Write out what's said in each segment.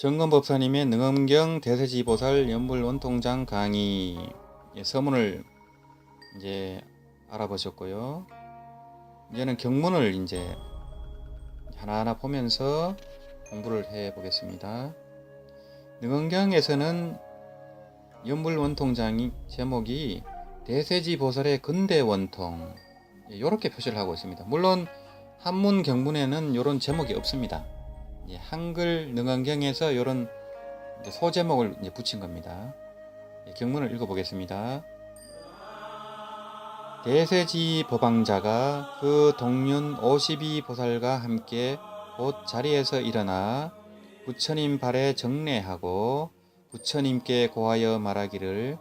정건법사님의 능엄경 대세지보살 연불원통장 강의 서문을 이제 알아보셨고요. 이제는 경문을 이제 하나하나 보면서 공부를 해 보겠습니다. 능엄경에서는 연불원통장이 제목이 대세지보살의 근대원통 이렇게 표시를 하고 있습니다. 물론 한문 경문에는 이런 제목이 없습니다. 한글 능엄경에서 이런 소제목을 붙인 겁니다. 경문을 읽어보겠습니다. 대세지 법왕자가 그 동륜 52보살과 함께 곧 자리에서 일어나 부처님 발에 정례하고 부처님께 고하여 말하기를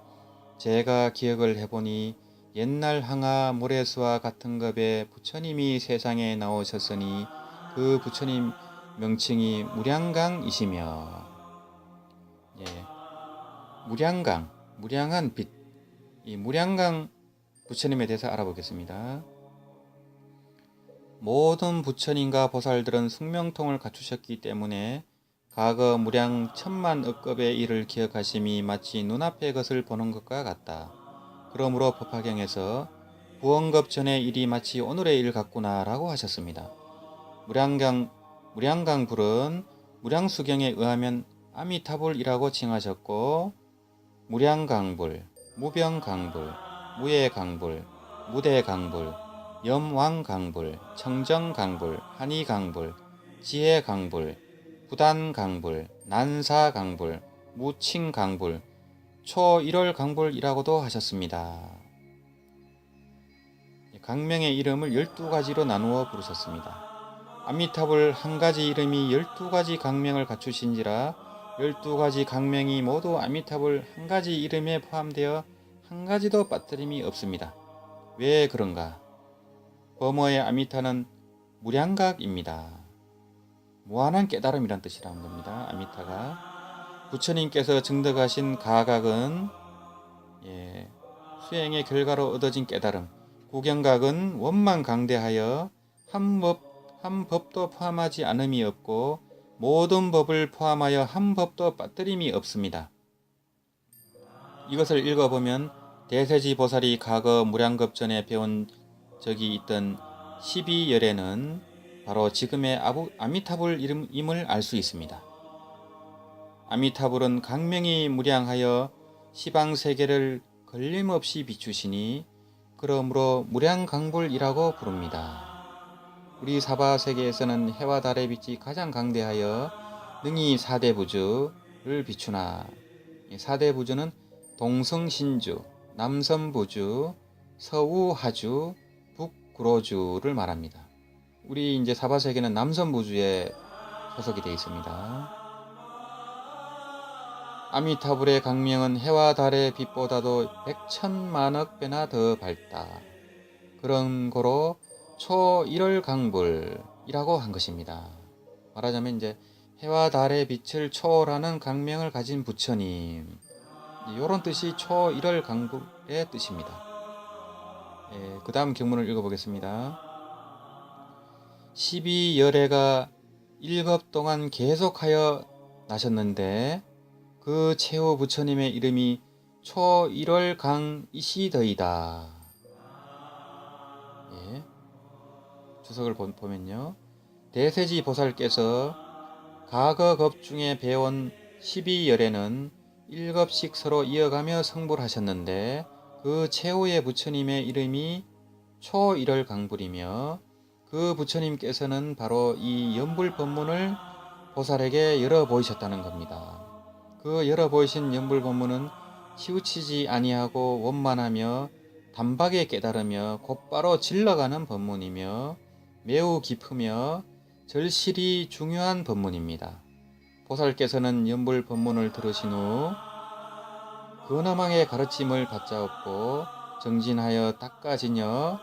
제가 기억을 해보니 옛날 항아 모래수와 같은 급의 부처님이 세상에 나오셨으니 그 부처님 명칭이 무량강이시며, 무량강, 무량한 빛, 이 무량강 부처님에 대해서 알아보겠습니다. 모든 부처님과 보살들은 숙명통을 갖추셨기 때문에 과거 무량 천만억급의 일을 기억하심이 마치 눈앞의 것을 보는 것과 같다. 그러므로 법화경에서 부원급 전의 일이 마치 오늘의 일 같구나 라고 하셨습니다. 무량강불은 무량수경에 의하면 아미타불이라고 칭하셨고, 무량강불, 무병강불, 무예강불, 무대강불, 염왕강불, 청정강불, 한의강불, 지혜강불, 부단강불, 난사강불, 무칭강불, 초일월강불이라고도 하셨습니다. 강명의 이름을 12가지로 나누어 부르셨습니다. 아미타불 한 가지 이름이 12가지 강명을 갖추신지라 12가지 강명이 모두 아미타불 한 가지 이름에 포함되어 한 가지도 빠뜨림이 없습니다. 왜 그런가? 범어의 아미타는 무량각입니다. 무한한 깨달음이란 뜻이라는 겁니다. 아미타가. 부처님께서 증득하신 가각은 수행의 결과로 얻어진 깨달음, 구경각은 원만 강대하여 한 법도 포함하지 않음이 없고 모든 법을 포함하여 한 법도 빠뜨림이 없습니다. 이것을 읽어보면 대세지 보살이 과거 무량겁전에 배운 적이 있던 12열애는 바로 지금의 아미타불임을 알 수 있습니다. 아미타불은 강명이 무량하여 시방세계를 걸림없이 비추시니 그러므로 무량강불이라고 부릅니다. 우리 사바세계에서는 해와 달의 빛이 가장 강대하여 능히 사대부주를 비추나, 사대부주는 동성신주, 남선부주, 서우하주, 북구로주를 말합니다. 우리 이제 사바세계는 남선부주에 소속이 되어 있습니다. 아미타불의 강명은 해와 달의 빛보다도 100천만억 배나 더 밝다. 그런 거로 초일월강불이라고 한 것입니다. 말하자면 이제 해와 달의 빛을 초월하는 강명을 가진 부처님, 이런 뜻이 초일월강불의 뜻입니다. 그 다음 경문을 읽어보겠습니다. 12열애가 1급 동안 계속하여 나셨는데 그 최후 부처님의 이름이 초일월강이시더이다. 주석을 보면요. 대세지 보살께서 과거급 중에 배운 12열애는 1급씩 서로 이어가며 성불하셨는데 그 최후의 부처님의 이름이 초일월강불이며 그 부처님께서는 바로 이 연불법문을 보살에게 열어 보이셨다는 겁니다. 그 열어 보이신 연불법문은 치우치지 아니하고 원만하며 단박에 깨달으며 곧바로 질러가는 법문이며 매우 깊으며 절실히 중요한 법문입니다. 보살께서는 연불 법문을 들으신 후 근엄하게 가르침을 받자없고 정진하여 닦아지녀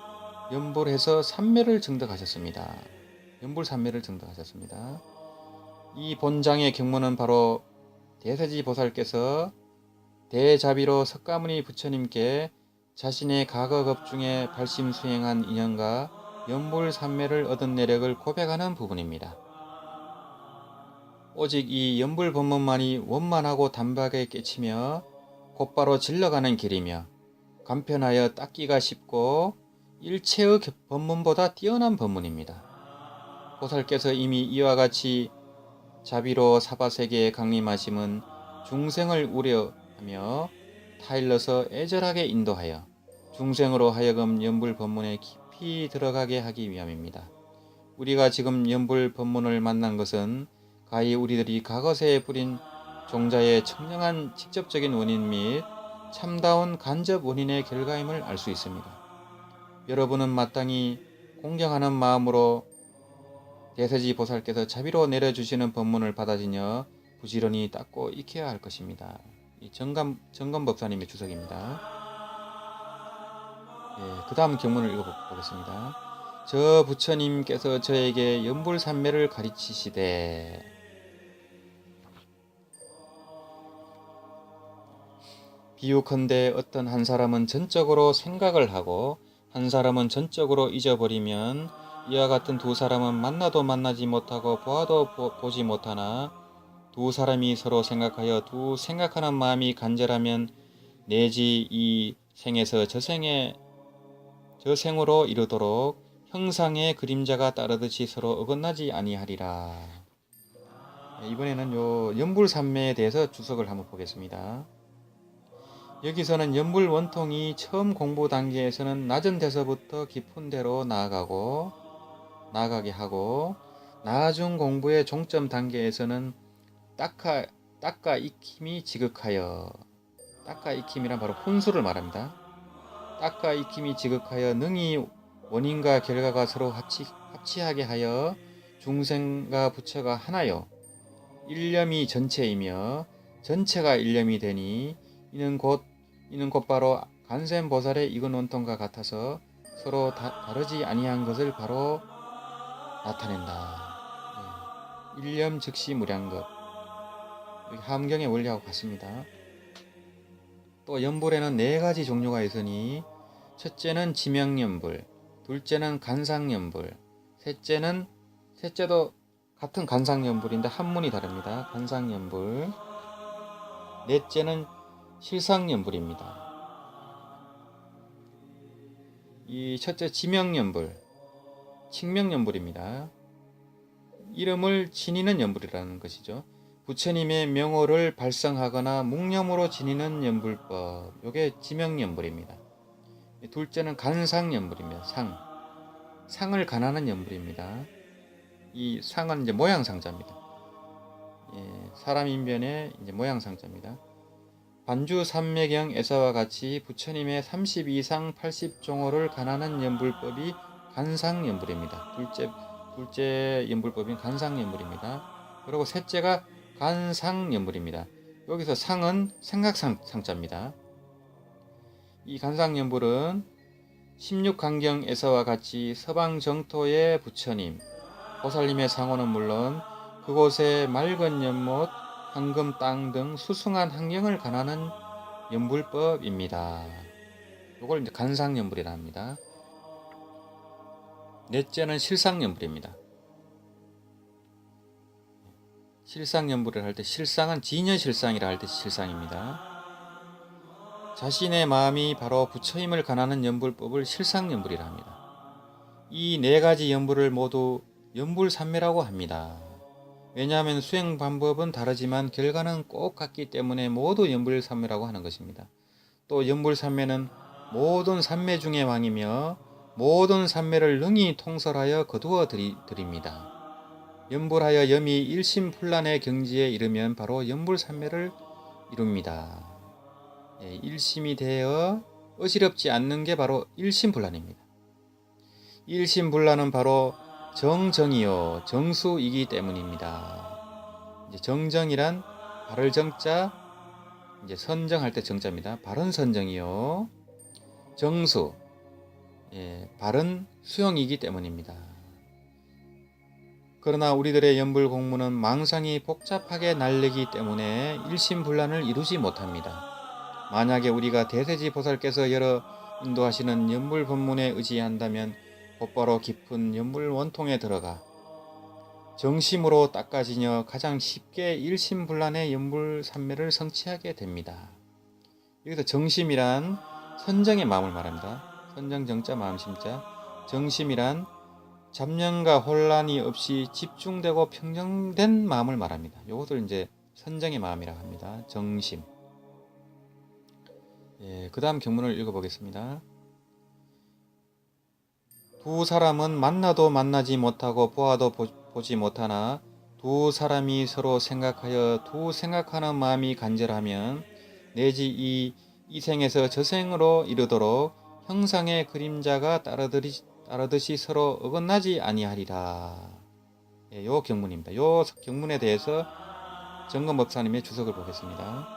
연불해서 삼매를 증득하셨습니다. 연불 삼매를 증득하셨습니다. 이 본장의 경문은 바로 대세지 보살께서 대자비로 석가모니 부처님께 자신의 과거급 중에 발심 수행한 인연과 연불 삼매를 얻은 내력을 고백하는 부분입니다. 오직 이 연불 법문만이 원만하고 단박에 깨치며 곧바로 질러가는 길이며 간편하여 닦기가 쉽고 일체의 법문보다 뛰어난 법문입니다. 보살께서 이미 이와 같이 자비로 사바세계에 강림하심은 중생을 우려하며 타일러서 애절하게 인도하여 중생으로 하여금 연불 법문에 깊이 들어가게 하기 위함입니다. 우리가 지금 연불 법문을 만난 것은 가히 우리들이 과거세에 뿌린 종자의 청량한 직접적인 원인 및 참다운 간접 원인의 결과임을 알 수 있습니다. 여러분은 마땅히 공경하는 마음으로 대세지 보살께서 자비로 내려주시는 법문을 받아지녀 부지런히 닦고 익혀야 할 것입니다. 이 정감법사님의 주석입니다. 그 다음 경문을 읽어보겠습니다. 저 부처님께서 저에게 연불산매를 가르치시되 비유컨대 어떤 한 사람은 전적으로 생각을 하고 한 사람은 전적으로 잊어버리면 이와 같은 두 사람은 만나도 만나지 못하고 보아도 보지 못하나 두 사람이 서로 생각하여 두 생각하는 마음이 간절하면 내지 이 생에서 저 생으로 이르도록 형상의 그림자가 따르듯이 서로 어긋나지 아니하리라. 이번에는 요 연불산매에 대해서 주석을 한번 보겠습니다. 여기서는 연불 원통이 처음 공부 단계에서는 낮은 데서부터 깊은 데로 나아가게 하고 나중 공부의 종점 단계에서는 닦아 익힘이 지극하여 닦아 익힘이란 바로 혼수를 말합니다. 닦아 익힘이 지극하여 능히 원인과 결과가 서로 합치하게 하여 중생과 부처가 하나요 일념이 전체이며 전체가 일념이 되니 이는 곧바로 간센보살의 이근 원통과 같아서 서로 다르지 아니한 것을 바로 나타낸다. 일념 즉시 무량겁. 함경의 원리하고 같습니다. 또 연불에는 4가지 종류가 있으니 첫째는 지명연불, 둘째는 간상연불, 셋째도 같은 간상연불인데 한문이 다릅니다. 간상연불. 넷째는 실상연불입니다. 이 첫째 지명연불, 칭명연불입니다. 이름을 지니는 연불이라는 것이죠. 부처님의 명호를 발성하거나 묵념으로 지니는 연불법, 이게 지명연불입니다. 둘째는 간상연불입니다. 상을 간하는 연불입니다. 이 상은 이제 모양상자입니다. 사람 인변의 이제 모양상자입니다. 반주 삼매경에서와 같이 부처님의 32상 80종호를 간하는 연불법이 간상연불입니다. 둘째 연불법인 간상연불입니다. 그리고 셋째가 간상연불입니다. 여기서 상은 생각상자입니다. 이 간상연불은 16강경에서와 같이 서방정토의 부처님, 보살님의 상호는 물론 그곳의 맑은 연못, 황금 땅 등 수승한 환경을 간하는 연불법입니다. 이걸 이제 간상연불이라 합니다. 넷째는 실상연불입니다. 실상연불을 할 때 실상은 진여실상이라 할 때 실상입니다. 자신의 마음이 바로 부처임을 간하는 연불법을 실상연불이라 합니다. 이 4가지 연불을 모두 연불산매라고 합니다. 왜냐하면 수행 방법은 다르지만 결과는 꼭 같기 때문에 모두 연불산매라고 하는 것입니다. 또 연불산매는 모든 산매 중의 왕이며 모든 산매를 능히 통솔하여 거두어 드립니다. 연불하여 염이 일심불란의 경지에 이르면 바로 연불산매를 이룹니다. 일심이 되어 어지럽지 않는 게 바로 일심불란입니다. 일심불란은 바로 정정이요 정수이기 때문입니다. 이제 정정이란 바를 정자, 이제 선정할 때 정자입니다. 바른 선정이요 정수, 바른 수용이기 때문입니다. 그러나 우리들의 연불 공무는 망상이 복잡하게 날리기 때문에 일심불란을 이루지 못합니다. 만약에 우리가 대세지 보살께서 여러 인도하시는 연불 법문에 의지한다면 곧바로 깊은 연불 원통에 들어가 정심으로 닦아지며 가장 쉽게 일심불란의 연불산매를 성취하게 됩니다. 여기서 정심이란 선정의 마음을 말합니다. 선정정자 마음심자. 정심이란 잡념과 혼란이 없이 집중되고 평정된 마음을 말합니다. 이것을 이제 선정의 마음이라고 합니다. 정심. 그 다음 경문을 읽어보겠습니다. 두 사람은 만나도 만나지 못하고 보아도 보지 못하나 두 사람이 서로 생각하여 두 생각하는 마음이 간절하면 내지 이 생에서 저 생으로 이르도록 형상의 그림자가 따르듯이 서로 어긋나지 아니하리라. 요 경문입니다. 요 경문에 대해서 정금 법사님의 주석을 보겠습니다.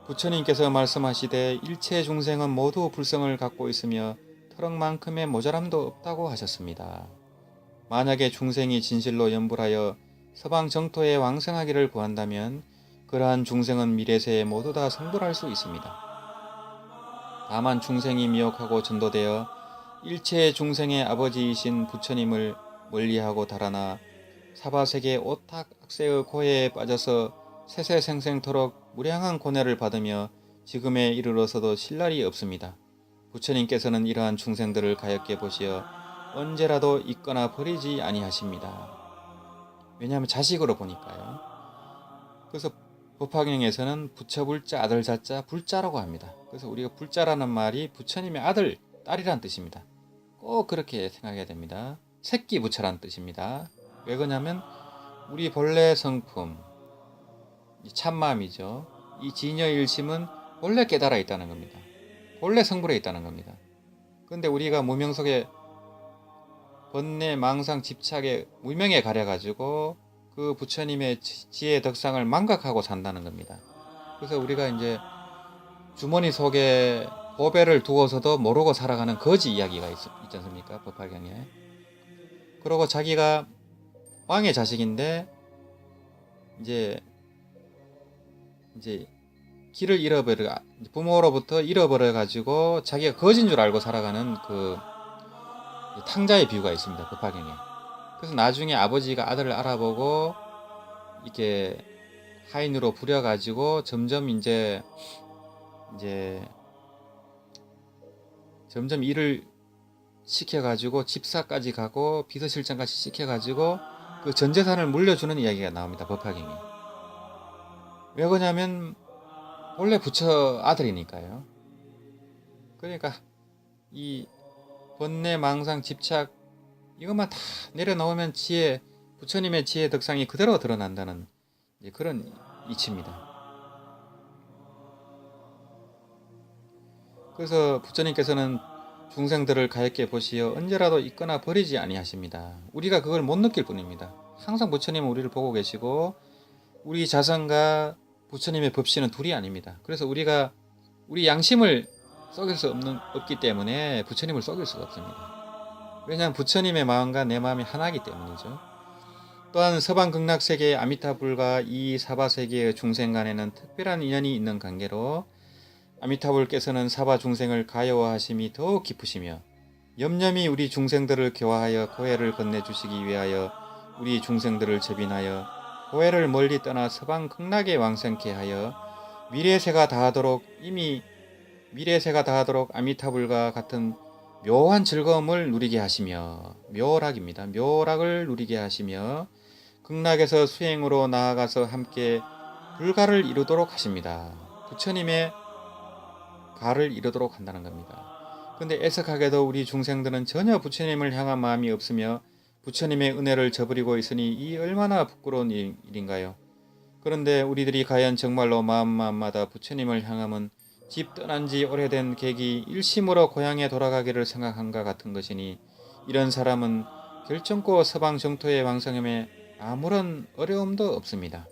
부처님께서 말씀하시되 일체 중생은 모두 불성을 갖고 있으며 터럭만큼의 모자람도 없다고 하셨습니다. 만약에 중생이 진실로 연불하여 서방 정토에 왕생하기를 구한다면 그러한 중생은 미래세에 모두 다 성불할 수 있습니다. 다만 중생이 미혹하고 전도되어 일체 중생의 아버지이신 부처님을 멀리하고 달아나 사바세계 오탁 악세의 고해에 빠져서 세세생생토록 무량한 고뇌를 받으며 지금에 이르러서도 쉴 날이 없습니다. 부처님께서는 이러한 중생들을 가엾게 보시어 언제라도 잊거나 버리지 아니하십니다. 왜냐하면 자식으로 보니까요. 그래서 법화경에서는 부처불자 아들자자 불자라고 합니다. 그래서 우리가 불자라는 말이 부처님의 아들, 딸이란 뜻입니다. 꼭 그렇게 생각해야 됩니다. 새끼 부처란 뜻입니다. 왜 그러냐면 우리 본래 성품, 참마음이죠. 이 진여일심은 본래 깨달아 있다는 겁니다. 본래 성불에 있다는 겁니다. 그런데 우리가 무명 속에 번뇌, 망상, 집착에 무명에 가려가지고 그 부처님의 지혜 덕상을 망각하고 산다는 겁니다. 그래서 우리가 이제 주머니 속에 보배를 두어서도 모르고 살아가는 거지 이야기가 있지 않습니까? 법화경에. 그러고 자기가 왕의 자식인데 이제 길을 잃어버려 부모로부터 잃어버려 가지고 자기가 거진 줄 알고 살아가는 그 탕자의 비유가 있습니다. 법화경에. 그래서 나중에 아버지가 아들을 알아보고 이렇게 하인으로 부려가지고 점점 점점 일을 시켜가지고 집사까지 가고 비서실장까지 시켜가지고 그 전재산을 물려주는 이야기가 나옵니다. 법화경에. 왜 그러냐면 원래 부처 아들이니까요. 그러니까 이 번뇌, 망상, 집착 이것만 다 내려놓으면 부처님의 지혜 덕상이 그대로 드러난다는 그런 이치입니다. 그래서 부처님께서는 중생들을 가엾게 보시어 언제라도 잊거나 버리지 아니하십니다. 우리가 그걸 못 느낄 뿐입니다. 항상 부처님은 우리를 보고 계시고 우리 자성과 부처님의 법신은 둘이 아닙니다. 그래서 우리가 우리 양심을 속일 수 없기 때문에 부처님을 속일 수가 없습니다. 왜냐하면 부처님의 마음과 내 마음이 하나이기 때문이죠. 또한 서방 극락세계의 아미타불과 이 사바세계의 중생 간에는 특별한 인연이 있는 관계로 아미타불께서는 사바 중생을 가여워하심이 더욱 깊으시며 염염이 우리 중생들을 교화하여 고해를 건네주시기 위하여 우리 중생들을 재빈하여 고해를 멀리 떠나 서방 극락에 왕생케 하여 미래세가 다하도록 아미타불과 같은 묘한 즐거움을 누리게 하시며 묘락입니다. 묘락을 누리게 하시며 극락에서 수행으로 나아가서 함께 불가를 이루도록 하십니다. 부처님의 가를 이루도록 한다는 겁니다. 그런데 애석하게도 우리 중생들은 전혀 부처님을 향한 마음이 없으며 부처님의 은혜를 저버리고 있으니 이 얼마나 부끄러운 일인가요? 그런데 우리들이 과연 정말로 마음마다 부처님을 향하면 집 떠난 지 오래된 객이 일심으로 고향에 돌아가기를 생각한가 같은 것이니 이런 사람은 결정코 서방 정토의 왕성함에 아무런 어려움도 없습니다.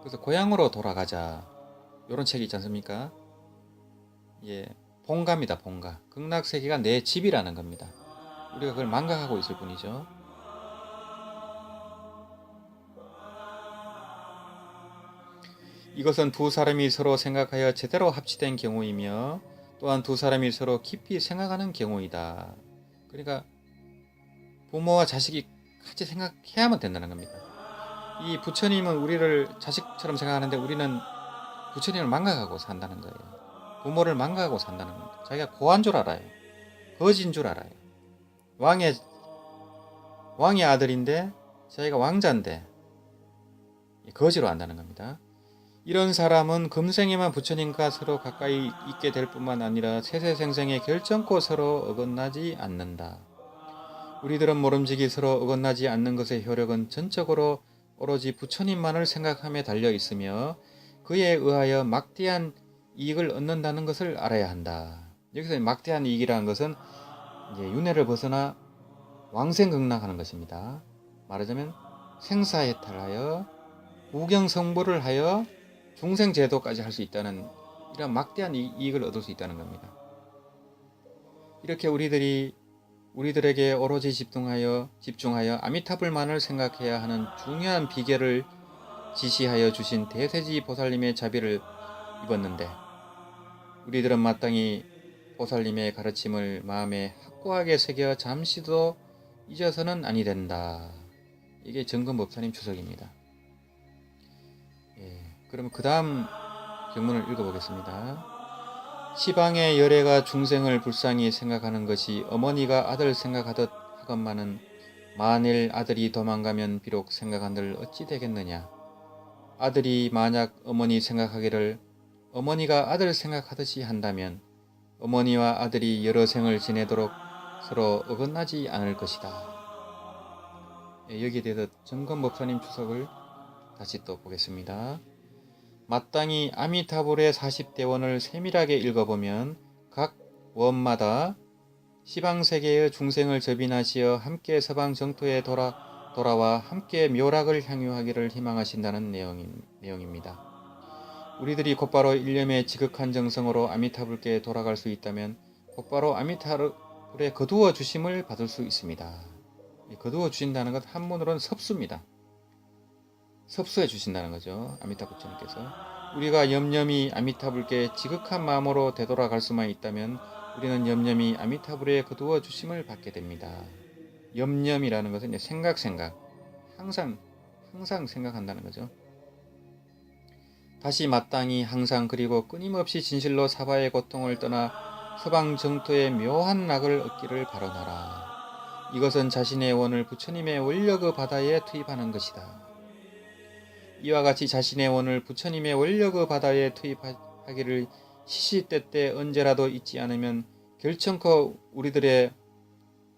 그래서 고향으로 돌아가자 이런 책이 있지 않습니까? 본가입니다. 본가. 극락세계가 내 집이라는 겁니다. 우리가 그걸 망각하고 있을 뿐이죠. 이것은 두 사람이 서로 생각하여 제대로 합치된 경우이며 또한 두 사람이 서로 깊이 생각하는 경우이다. 그러니까 부모와 자식이 같이 생각해야만 된다는 겁니다. 이 부처님은 우리를 자식처럼 생각하는데 우리는 부처님을 망각하고 산다는 거예요. 부모를 망각하고 산다는 겁니다. 자기가 고한 줄 알아요. 거지인 줄 알아요. 왕의 아들인데 자기가 왕자인데 거지로 안다는 겁니다. 이런 사람은 금생에만 부처님과 서로 가까이 있게 될 뿐만 아니라 세세생생에 결정코 서로 어긋나지 않는다. 우리들은 모름지기 서로 어긋나지 않는 것의 효력은 전적으로 오로지 부처님만을 생각함에 달려 있으며 그에 의하여 막대한 이익을 얻는다는 것을 알아야 한다. 여기서 막대한 이익이라는 것은 이제 윤회를 벗어나 왕생극락하는 것입니다. 말하자면 생사해탈하여 무경성불을 하여 중생제도까지 할 수 있다는 이런 막대한 이익을 얻을 수 있다는 겁니다. 이렇게 우리들에게 오로지 집중하여 아미타불만을 생각해야 하는 중요한 비결을 지시하여 주신 대세지 보살님의 자비를 입었는데 우리들은 마땅히 보살님의 가르침을 마음에 확고하게 새겨 잠시도 잊어서는 아니 된다. 이게 정금법사님 주석입니다. 그러면 그 다음 경문을 읽어보겠습니다. 시방의 열애가 중생을 불쌍히 생각하는 것이 어머니가 아들 생각하듯 하건만은 만일 아들이 도망가면 비록 생각한들 어찌 되겠느냐. 아들이 만약 어머니 생각하기를 어머니가 아들 생각하듯이 한다면 어머니와 아들이 여러 생을 지내도록 서로 어긋나지 않을 것이다. 여기에 대해서 정건법사님 주석을 다시 또 보겠습니다. 마땅히 아미타불의 40대원을 세밀하게 읽어보면 각 원마다 시방세계의 중생을 접인하시어 함께 서방 정토에 돌아와 함께 묘락을 향유하기를 희망하신다는 내용입니다. 우리들이 곧바로 일념의 지극한 정성으로 아미타불께 돌아갈 수 있다면 곧바로 아미타불에 거두어 주심을 받을 수 있습니다. 거두어 주신다는 것 한문으로는 섭수입니다. 섭수해 주신다는 거죠. 아미타 부처님께서. 우리가 염염이 아미타불께 지극한 마음으로 되돌아갈 수만 있다면 우리는 염염이 아미타불에 거두어 주심을 받게 됩니다. 염염이라는 것은 생각 항상 생각한다는 거죠. 다시 마땅히 항상 그리고 끊임없이 진실로 사바의 고통을 떠나 서방 정토의 묘한 낙을 얻기를 바라노라. 이것은 자신의 원을 부처님의 원력의 바다에 투입하는 것이다. 이와 같이 자신의 원을 부처님의 원력의 바다에 투입하기를 시시때때 언제라도 잊지 않으면 결정코 우리들의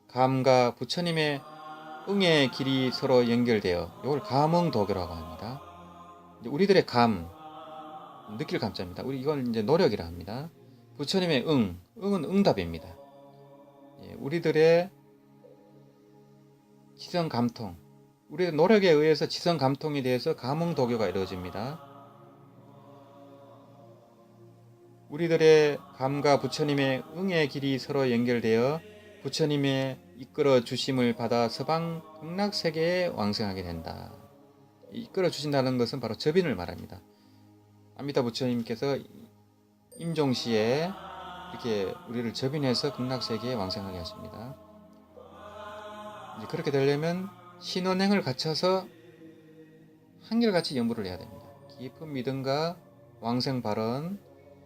감과 부처님의 응의 길이 서로 연결되어 이걸 감응도교라고 합니다. 우리들의 감, 느낄 감자입니다. 이건 이제 노력이라 합니다. 부처님의 응은 응답입니다. 우리들의 지성 감통, 우리의 노력에 의해서 지성 감통에 대해서 감응도교가 이루어집니다. 우리들의 감과 부처님의 응의 길이 서로 연결되어 부처님의 이끌어 주심을 받아 서방 극락세계에 왕생하게 된다. 이끌어 주신다는 것은 바로 접인을 말합니다. 아미타 부처님께서 임종시에 이렇게 우리를 접인해서 극락세계에 왕생하게 하십니다. 이제 그렇게 되려면 신원행을 갖춰서 한결같이 연부를 해야 됩니다. 깊은 믿음과 왕생 발언,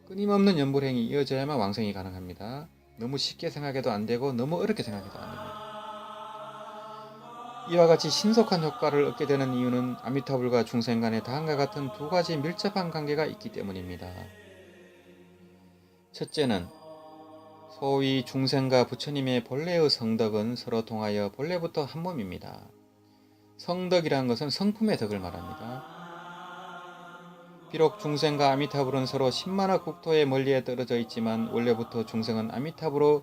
끊임없는 연불행이 이어져야만 왕생이 가능합니다. 너무 쉽게 생각해도 안 되고 너무 어렵게 생각해도 안 됩니다. 이와 같이 신속한 효과를 얻게 되는 이유는 아미타불과 중생 간의 다음과 같은 두 가지 밀접한 관계가 있기 때문입니다. 첫째는 소위 중생과 부처님의 본래의 성덕은 서로 통하여 본래부터 한 몸입니다. 성덕이라는 것은 성품의 덕을 말합니다. 비록 중생과 아미타불은 서로 10만억 국토의 멀리에 떨어져 있지만 원래부터 중생은 아미타불의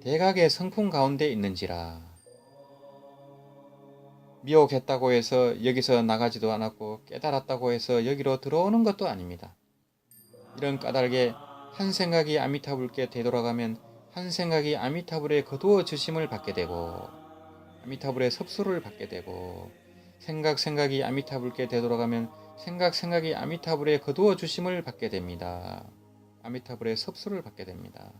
대각의 성품 가운데 있는지라. 미혹했다고 해서 여기서 나가지도 않았고 깨달았다고 해서 여기로 들어오는 것도 아닙니다. 이런 까닭에 한 생각이 아미타불께 되돌아가면 한 생각이 아미타불에 거두어 주심을 받게 되고 아미타불의 섭수를 받게 되고 생각이 아미타불께 되돌아가면 생각이 아미타불에 거두어 주심을 받게 됩니다. 아미타불의 섭수를 받게 됩니다.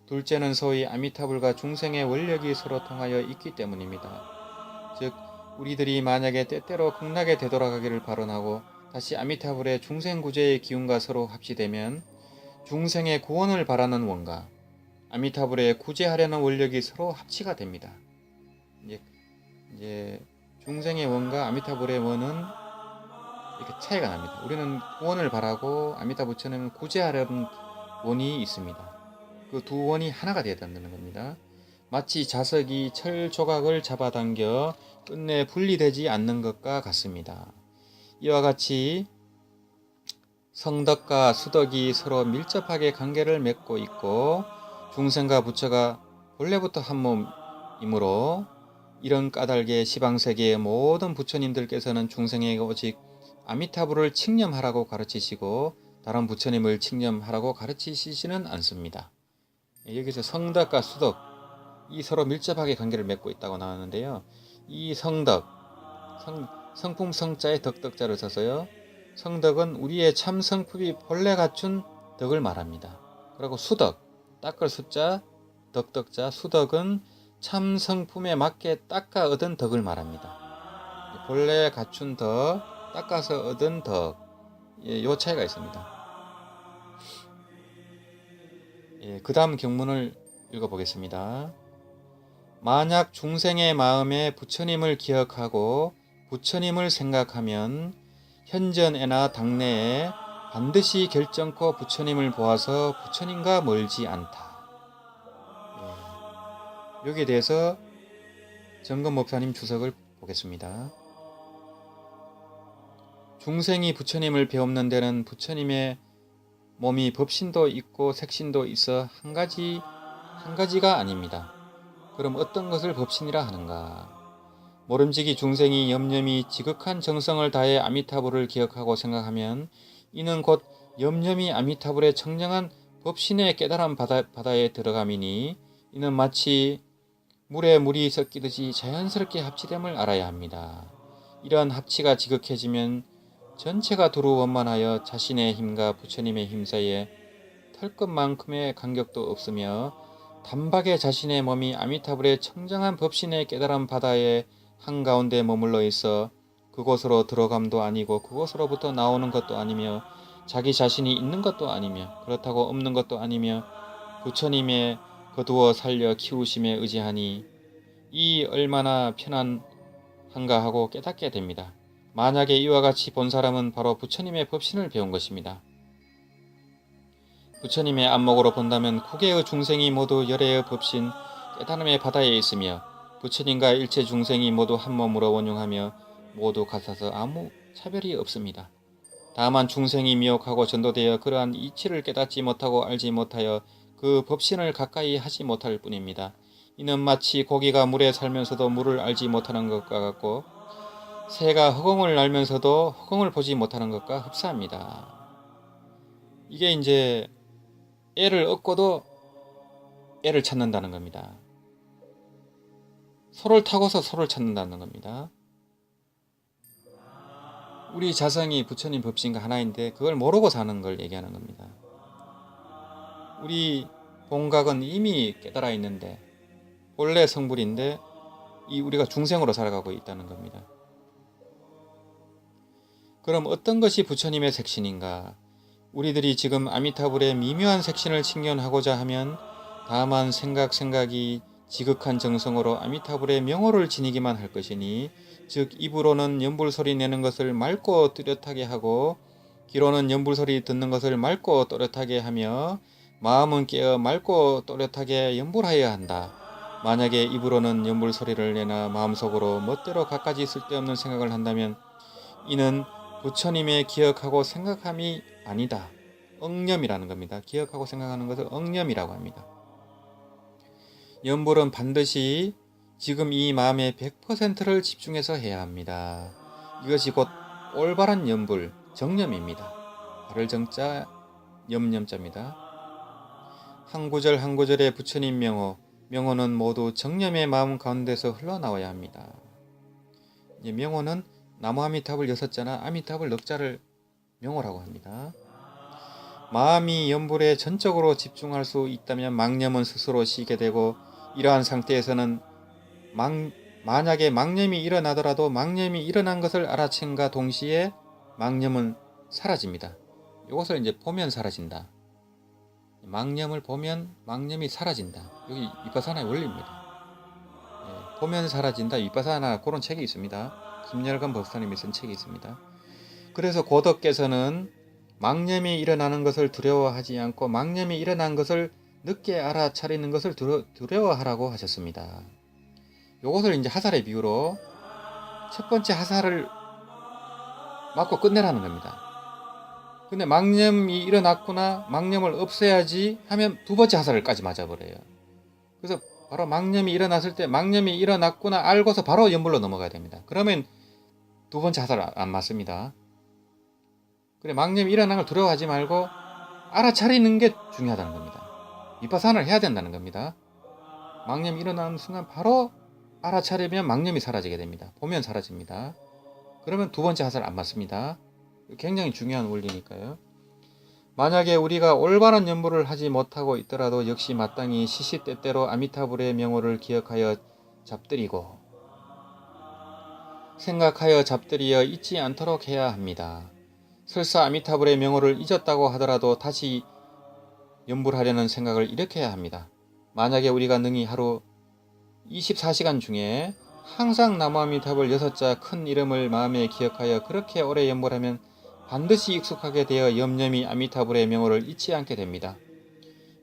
둘째는 소위 아미타불과 중생의 원력이 서로 통하여 있기 때문입니다. 즉 우리들이 만약에 때때로 극락에 되돌아가기를 발언하고 다시 아미타불의 중생구제의 기운과 서로 합치되면 중생의 구원을 바라는 원과 아미타불의 구제하려는 원력이 서로 합치가 됩니다. 이제 중생의 원과 아미타불의 원은 이렇게 차이가 납니다. 우리는 구원을 바라고 아미타 부처님은 구제하려는 원이 있습니다. 그 두 원이 하나가 되어야 된다는 겁니다. 마치 자석이 철 조각을 잡아당겨 끝내 분리되지 않는 것과 같습니다. 이와 같이 성덕과 수덕이 서로 밀접하게 관계를 맺고 있고 중생과 부처가 본래부터 한 몸이므로 이런 까닭에 시방세계의 모든 부처님들께서는 중생에게 오직 아미타불을 칭념하라고 가르치시고 다른 부처님을 칭념하라고 가르치시지는 않습니다. 여기서 성덕과 수덕 이 서로 밀접하게 관계를 맺고 있다고 나왔는데요. 이 성덕, 성품 성자에 덕덕자를 써서요. 성덕은 우리의 참 성품이 본래 갖춘 덕을 말합니다. 그리고 수덕, 닦을 숫자, 덕덕자, 수덕은 참 성품에 맞게 닦아 얻은 덕을 말합니다. 본래 갖춘 덕, 닦아서 얻은 덕, 요 차이가 있습니다. 그 다음 경문을 읽어보겠습니다. 만약 중생의 마음에 부처님을 기억하고 부처님을 생각하면 현전에나 당내에 반드시 결정코 부처님을 보아서 부처님과 멀지 않다. 여기에 대해서 정건 목사님 주석을 보겠습니다. 중생이 부처님을 배웁는 데는 부처님의 몸이 법신도 있고 색신도 있어 한 가지가 아닙니다. 그럼 어떤 것을 법신이라 하는가? 모름지기 중생이 염염이 지극한 정성을 다해 아미타불을 기억하고 생각하면 이는 곧 염염이 아미타불의 청정한 법신의 깨달음 바다에 들어감이니 이는 마치 물에 물이 섞이듯이 자연스럽게 합치됨을 알아야 합니다. 이러한 합치가 지극해지면 전체가 두루 원만하여 자신의 힘과 부처님의 힘 사이에 털끝만큼의 간격도 없으며 단박에 자신의 몸이 아미타불의 청정한 법신의 깨달음 바다의 한가운데 머물러 있어 그곳으로 들어감도 아니고 그곳으로부터 나오는 것도 아니며 자기 자신이 있는 것도 아니며 그렇다고 없는 것도 아니며 부처님의 거두어 살려 키우심에 의지하니 이 얼마나 편안한가 하고 깨닫게 됩니다. 만약에 이와 같이 본 사람은 바로 부처님의 법신을 배운 것입니다. 부처님의 안목으로 본다면 국외의 중생이 모두 열애의 법신 깨달음의 바다에 있으며 부처님과 일체 중생이 모두 한 몸으로 원용하며 모두 같아서 아무 차별이 없습니다. 다만 중생이 미혹하고 전도되어 그러한 이치를 깨닫지 못하고 알지 못하여 그 법신을 가까이 하지 못할 뿐입니다. 이는 마치 고기가 물에 살면서도 물을 알지 못하는 것과 같고 새가 허공을 날면서도 허공을 보지 못하는 것과 흡사합니다. 이게 이제 애를 얻고도 애를 찾는다는 겁니다. 소를 타고서 소를 찾는다는 겁니다. 우리 자성이 부처님 법신과 하나인데 그걸 모르고 사는 걸 얘기하는 겁니다. 우리 본각은 이미 깨달아 있는데 본래 성불인데 우리가 중생으로 살아가고 있다는 겁니다. 그럼 어떤 것이 부처님의 색신인가? 우리들이 지금 아미타불의 미묘한 색신을 칭견하고자 하면 다만 생각이 지극한 정성으로 아미타불의 명호를 지니기만 할 것이니 즉 입으로는 연불소리 내는 것을 맑고 뚜렷하게 하고 귀로는 연불소리 듣는 것을 맑고 또렷하게 하며 마음은 깨어 맑고 또렷하게 연불하여야 한다. 만약에 입으로는 연불소리를 내나 마음속으로 멋대로 갖가지 쓸데없는 생각을 한다면 이는 부처님의 기억하고 생각함이 아니다. 엉념이라는 겁니다. 기억하고 생각하는 것을 엉념이라고 합니다. 연불은 반드시 지금 이 마음의 100%를 집중해서 해야 합니다. 이것이 곧 올바른 연불, 정념입니다. 발을 정자, 염념자입니다. 한 구절 한 구절의 부처님 명호는 모두 정념의 마음 가운데서 흘러나와야 합니다. 명호는 나무 아미타불 6자나 아미타불 넉자를 명호라고 합니다. 마음이 연불에 전적으로 집중할 수 있다면 망념은 스스로 쉬게 되고 이러한 상태에서는 만약에 망념이 일어나더라도 망념이 일어난 것을 알아챈과 동시에 망념은 사라집니다. 이것을 이제 보면 사라진다. 망념을 보면 망념이 사라진다. 여기 위파사나의 원리입니다. 보면 사라진다. 위파사나 그런 책이 있습니다. 김열관 법사님이 쓴 책이 있습니다. 그래서 고덕께서는 망념이 일어나는 것을 두려워하지 않고 망념이 일어난 것을 늦게 알아차리는 것을 두려워하라고 하셨습니다. 이것을 이제 화살의 비유로 첫 번째 화살을 맞고 끝내라는 겁니다. 근데 망념이 일어났구나, 망념을 없애야지 하면 두 번째 화살을까지 맞아버려요. 그래서 바로 망념이 일어났을 때 망념이 일어났구나 알고서 바로 연불로 넘어가야 됩니다. 그러면 두 번째 화살 안 맞습니다. 그래, 망념이 일어난 걸 두려워하지 말고 알아차리는 게 중요하다는 겁니다. 위파사나를 해야 된다는 겁니다. 망념이 일어나는 순간 바로 알아차리면 망념이 사라지게 됩니다. 보면 사라집니다. 그러면 두 번째 화살 안 맞습니다. 굉장히 중요한 원리니까요. 만약에 우리가 올바른 연불을 하지 못하고 있더라도 역시 마땅히 시시때때로 아미타불의 명호를 기억하여 잡들이고 생각하여 잡들이어 잊지 않도록 해야 합니다. 설사 아미타불의 명호를 잊었다고 하더라도 다시 연불하려는 생각을 일으켜야 합니다. 만약에 우리가 능히 하루 24시간 중에 항상 나무아미타불 6자 큰 이름을 마음에 기억하여 그렇게 오래 연불하면 반드시 익숙하게 되어 염염이 아미타불의 명호를 잊지 않게 됩니다.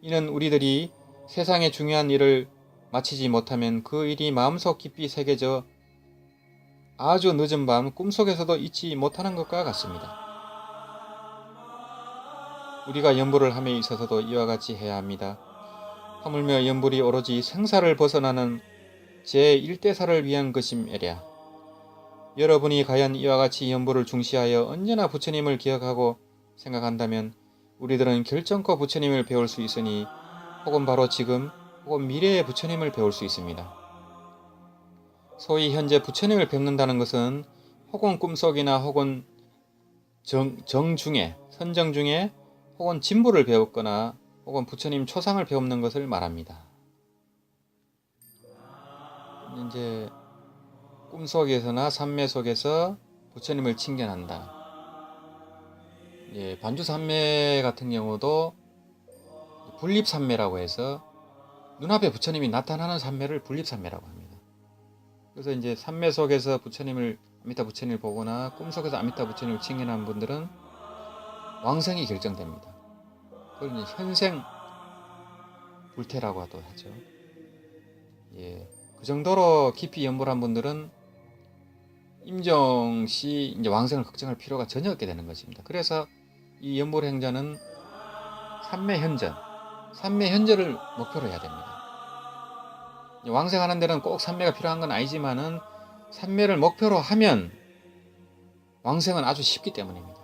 이는 우리들이 세상의 중요한 일을 마치지 못하면 그 일이 마음속 깊이 새겨져 아주 늦은 밤 꿈속에서도 잊지 못하는 것과 같습니다. 우리가 연불을 함에 있어서도 이와 같이 해야 합니다. 하물며 연불이 오로지 생사를 벗어나는 제1대사를 위한 것임에랴. 여러분이 과연 이와 같이 연불을 중시하여 언제나 부처님을 기억하고 생각한다면 우리들은 결정코 부처님을 배울 수 있으니 혹은 바로 지금 혹은 미래의 부처님을 배울 수 있습니다. 소위 현재 부처님을 뵙는다는 것은 혹은 꿈속이나 혹은 정중에 선정 중에 혹은 진부를 배웠거나 혹은 부처님 초상을 배우는 것을 말합니다. 이제 꿈속에서나 산매 속에서 부처님을 칭견한다. 반주산매 같은 경우도 분립산매라고 해서 눈앞에 부처님이 나타나는 산매를 분립산매라고 합니다. 그래서 이제 산매 속에서 아미타 부처님을 보거나 꿈속에서 아미타 부처님을 칭견하는 분들은 왕생이 결정됩니다. 그걸 이제 현생 불태라고 하죠. 그 정도로 깊이 연불한 분들은 임종시 이제 왕생을 걱정할 필요가 전혀 없게 되는 것입니다. 그래서 이 연불 행자는 삼매현전을 목표로 해야 됩니다. 왕생하는 데는 꼭 삼매가 필요한 건 아니지만은 삼매를 목표로 하면 왕생은 아주 쉽기 때문입니다.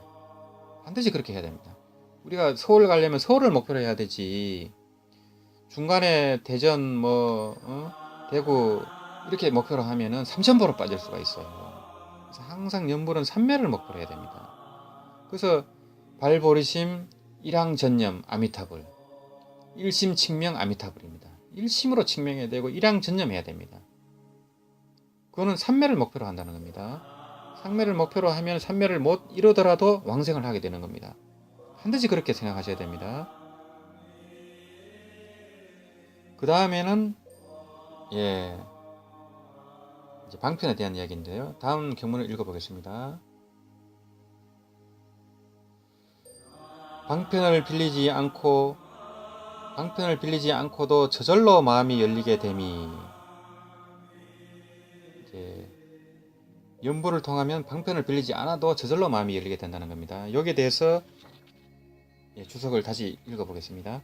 반드시 그렇게 해야 됩니다. 우리가 서울 가려면 서울을 목표로 해야 되지. 중간에 대전 대구 이렇게 목표로 하면은 삼천포로 빠질 수가 있어요. 그래서 항상 연불은 삼매를 목표로 해야 됩니다. 그래서 발보리심 일항전념 아미타불, 일심칭명 아미타불입니다. 일심으로 칭명해야 되고 일항전념해야 됩니다. 그거는 삼매를 목표로 한다는 겁니다. 삼매를 목표로 하면 삼매를 못 이루더라도 왕생을 하게 되는 겁니다. 반드시 그렇게 생각하셔야 됩니다. 그 다음에는 이제 방편에 대한 이야기인데요. 다음 경문을 읽어보겠습니다. 방편을 빌리지 않고도 저절로 마음이 열리게 됨이. 이제 연불을 통하면 방편을 빌리지 않아도 저절로 마음이 열리게 된다는 겁니다. 여기에 대해서 주석을 다시 읽어보겠습니다.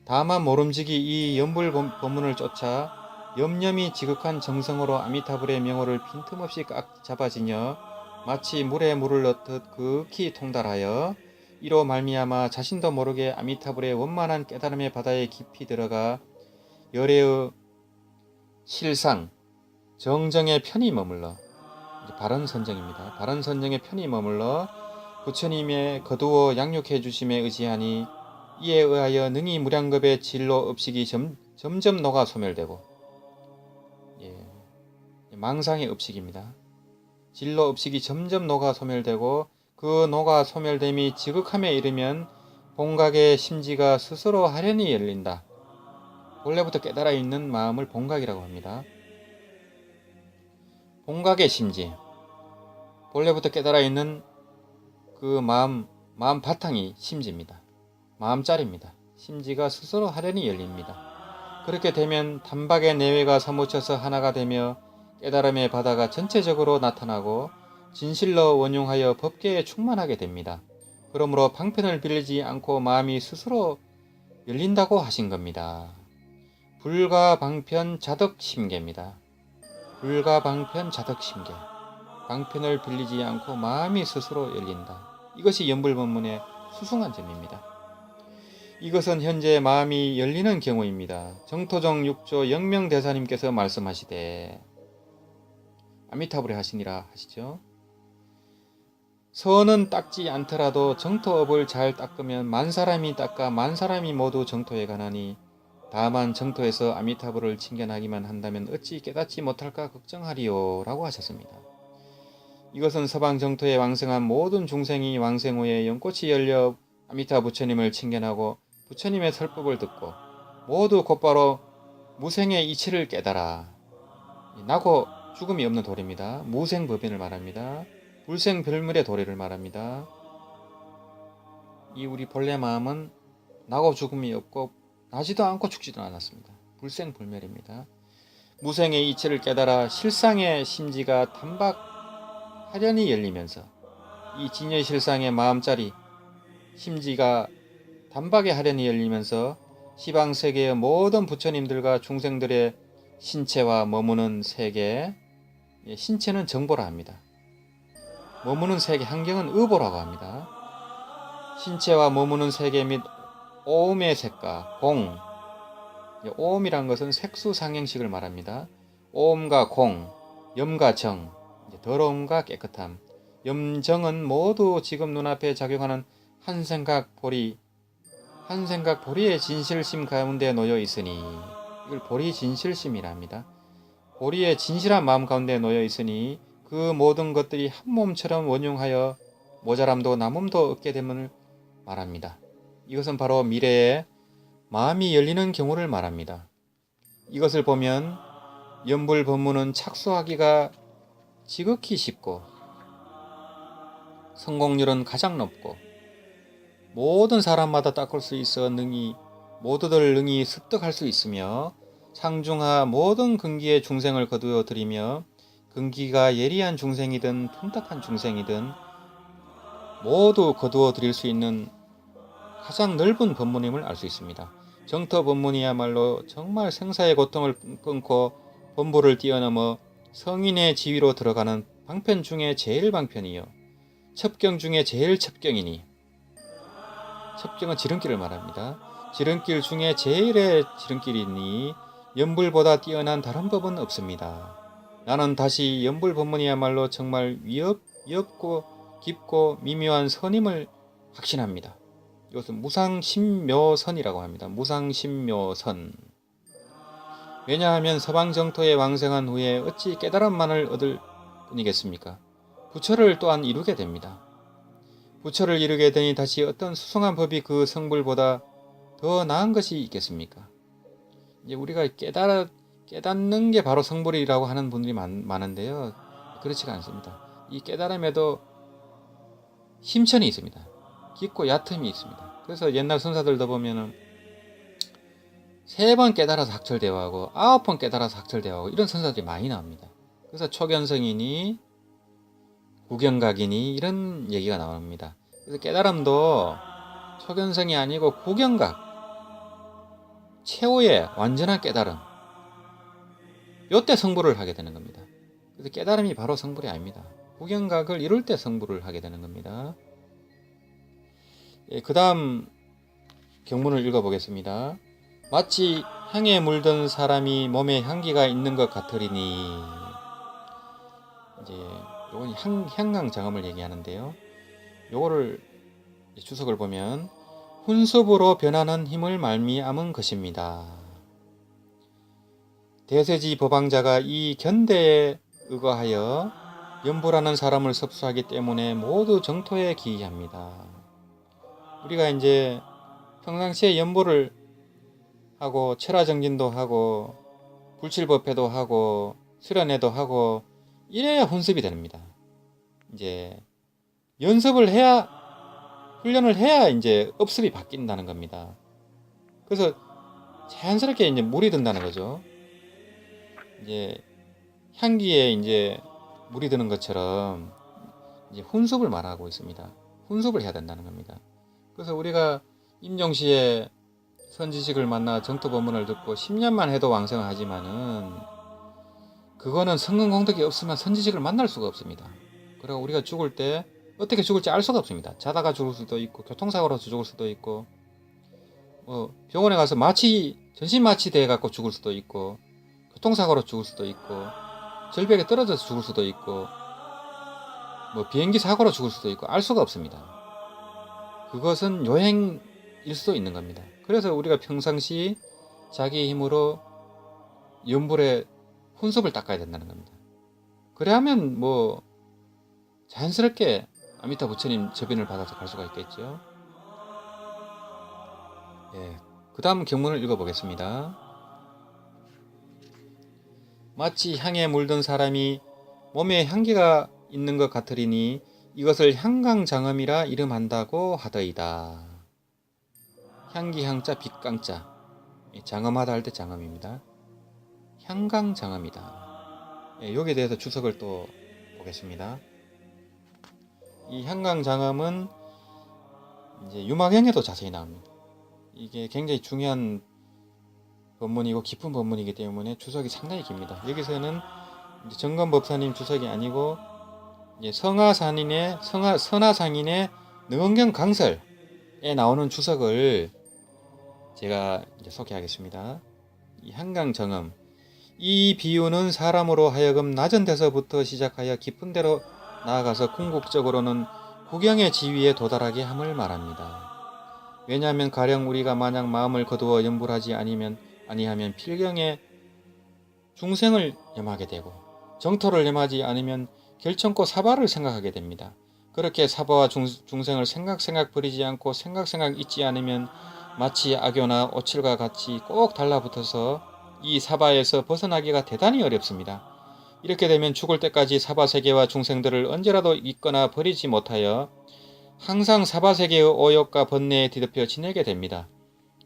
다만 모름지기 이 연불 법문을 쫓아 염염이 지극한 정성으로 아미타불의 명호를 빈틈없이 꽉 잡아지녀 마치 물에 물을 넣듯 극히 통달하여 이로 말미암아 자신도 모르게 아미타불의 원만한 깨달음의 바다에 깊이 들어가 열애의 실상, 정정에 편히 머물러, 바른 선정입니다. 바른 선정에 편히 머물러 부처님의 거두어 양육해 주심에 의지하니 이에 의하여 능히 무량겁의 진로 업식이 점점 녹아 소멸되고, 망상의 업식입니다. 진로 업식이 점점 녹아 소멸되고 그 녹아 소멸됨이 지극함에 이르면 본각의 심지가 스스로 하련히 열린다. 본래부터 깨달아 있는 마음을 본각이라고 합니다. 본각의 심지, 본래부터 깨달아 있는 그 마음 바탕이 심지입니다. 마음자리입니다. 심지가 스스로 하련히 열립니다. 그렇게 되면 단박에 내외가 사무쳐서 하나가 되며 깨달음의 바다가 전체적으로 나타나고 진실로 원용하여 법계에 충만하게 됩니다. 그러므로 방편을 빌리지 않고 마음이 스스로 열린다고 하신 겁니다. 불가방편 자덕심계입니다. 불가방편 자덕심계. 방편을 빌리지 않고 마음이 스스로 열린다. 이것이 연불법문의 수승한 점입니다. 이것은 현재 마음이 열리는 경우입니다. 정토정 6조 영명대사님께서 말씀하시되 아미타불에 하시니라 하시죠. 선은 닦지 않더라도 정토업을 잘 닦으면 만사람이 닦아 만사람이 모두 정토에 가나니 다만 정토에서 아미타불을 칭견하기만 한다면 어찌 깨닫지 못할까 걱정하리요 라고 하셨습니다. 이것은 서방 정토에 왕생한 모든 중생이 왕생 후에 연꽃이 열려 아미타 부처님을 칭견하고 부처님의 설법을 듣고 모두 곧바로 무생의 이치를 깨달아 나고 죽음이 없는 도리입니다. 무생법인을 말합니다. 불생별물의 도리를 말합니다. 이 우리 본래 마음은 나고 죽음이 없고 나지도 않고 죽지도 않았습니다. 불생불멸입니다. 무생의 이치를 깨달아 실상의 심지가 단박 하련히 열리면서 이 진여실상의 마음자리 심지가 단박에 하련히 열리면서 시방세계의 모든 부처님들과 중생들의 신체와 머무는 세계, 신체는 정보라 합니다. 머무는 세계 환경은 의보라고 합니다. 신체와 머무는 세계 및 오음의 색과 공, 오음이란 것은 색수상행식을 말합니다. 오음과 공, 염과 정, 더러움과 깨끗함, 염정은 모두 지금 눈앞에 작용하는 한생각 보리의 진실심 가운데 놓여 있으니 이걸 보리 진실심이라 합니다. 보리의 진실한 마음 가운데 놓여 있으니 그 모든 것들이 한 몸처럼 원용하여 모자람도 남음도 얻게 됨을 말합니다. 이것은 바로 미래에 마음이 열리는 경우를 말합니다. 이것을 보면 연불법문은 착수하기가 지극히 쉽고 성공률은 가장 높고 모든 사람마다 닦을 수 있어 모두들 능히 습득할 수 있으며 상중하 모든 근기의 중생을 거두어 드리며 근기가 예리한 중생이든 둔탁한 중생이든 모두 거두어 드릴 수 있는 가장 넓은 법문임을 알 수 있습니다. 정토 법문이야말로 정말 생사의 고통을 끊고 본부를 뛰어넘어 성인의 지위로 들어가는 방편 중에 제일 방편이요 첩경 중에 제일 첩경이니 첩경은 지름길을 말합니다. 지름길 중에 제일의 지름길이니 연불보다 뛰어난 다른 법은 없습니다. 나는 다시 연불 법문이야말로 정말 위협고 깊고 미묘한 선임을 확신합니다. 이것은 무상신묘선이라고 합니다. 무상신묘선. 왜냐하면 서방정토에 왕생한 후에 어찌 깨달음만을 얻을 뿐이겠습니까? 부처를 또한 이루게 됩니다. 부처를 이루게 되니 다시 어떤 수승한 법이 그 성불보다 더 나은 것이 있겠습니까? 이제 우리가 깨닫는 게 바로 성불이라고 하는 분들이 많은데요. 그렇지가 않습니다. 이 깨달음에도 힘천이 있습니다. 깊고 얕음이 있습니다. 그래서 옛날 선사들도 보면은 3번 깨달아서 학철대화하고 9번 깨달아서 학철대화하고 이런 선사들이 많이 나옵니다. 그래서 초견성이니 구경각이니 이런 얘기가 나옵니다. 그래서 깨달음도 초견성이 아니고 구경각, 최후의 완전한 깨달음, 요때 성불을 하게 되는 겁니다. 그래서 깨달음이 바로 성불이 아닙니다. 구경각을 이룰 때 성불을 하게 되는 겁니다. 그 다음 경문을 읽어보겠습니다. 마치 향에 물든 사람이 몸에 향기가 있는 것 같으리니 이제 요건 향강 장엄을 얘기하는데요. 요거를 주석을 보면 훈습으로 변하는 힘을 말미암은 것입니다. 대세지 법왕자가 이 견대에 의거하여 연보라는 사람을 섭수하기 때문에 모두 정토에 기이합니다. 우리가 이제 평상시에 연보를 하고 철화정진도 하고 불칠법회도 하고 수련회도 하고 이래야 혼습이 됩니다. 이제 연습을 해야 훈련을 해야 이제 업습이 바뀐다는 겁니다. 그래서 자연스럽게 이제 물이 든다는 거죠. 이제 향기에 이제 물이 드는 것처럼 이제 훈습을 말하고 있습니다. 훈습을 해야 된다는 겁니다. 그래서 우리가 임종시에 선지식을 만나 정토법문을 듣고 10년만 해도 왕성을 하지만은 그거는 성근공덕이 없으면 선지식을 만날 수가 없습니다. 그리고 우리가 죽을 때 어떻게 죽을지 알 수가 없습니다. 자다가 죽을 수도 있고 교통사고로서 죽을 수도 있고 병원에 가서 전신 마취 돼 갖고 죽을 수도 있고 교통사고로 죽을 수도 있고 절벽에 떨어져서 죽을 수도 있고 비행기 사고로 죽을 수도 있고 알 수가 없습니다. 그것은 요행일 수도 있는 겁니다. 그래서 우리가 평상시 자기 힘으로 연불에 혼섭을 닦아야 된다는 겁니다. 그래야면 자연스럽게 아미타 부처님 접인을 받아서 갈 수가 있겠죠. 예, 그 다음 경문을 읽어보겠습니다. 마치 향에 물든 사람이 몸에 향기가 있는 것 같으리니 이것을 향강장엄이라 이름한다고 하더이다. 향기 향자 빛강자, 장엄하다 할 때 장엄입니다. 향강장엄이다. 여기에 대해서 주석을 또 보겠습니다. 이 향강장엄은 이제 유막형에도 자세히 나옵니다. 이게 굉장히 중요한 법문이고 깊은 법문이기 때문에 주석이 상당히 깁니다. 여기서는 정건법사님 주석이 아니고 선화상인의 능언경 강설에 나오는 주석을 제가 이제 소개하겠습니다. 이 한강정음, 이 비유는 사람으로 하여금 낮은 데서부터 시작하여 깊은 데로 나아가서 궁극적으로는 구경의 지위에 도달하게 함을 말합니다. 왜냐하면 가령 우리가 만약 마음을 거두어 염불하지 아니하면 필경에 중생을 염하게 되고 정토를 염하지 않으면 결청코 사바를 생각하게 됩니다. 그렇게 사바와 중생을 생각 버리지 않고 생각 잊지 않으면 마치 악교나 오칠과 같이 꼭 달라붙어서 이 사바에서 벗어나기가 대단히 어렵습니다. 이렇게 되면 죽을 때까지 사바세계와 중생들을 언제라도 잊거나 버리지 못하여 항상 사바세계의 오욕과 번뇌에 뒤덮여 지내게 됩니다.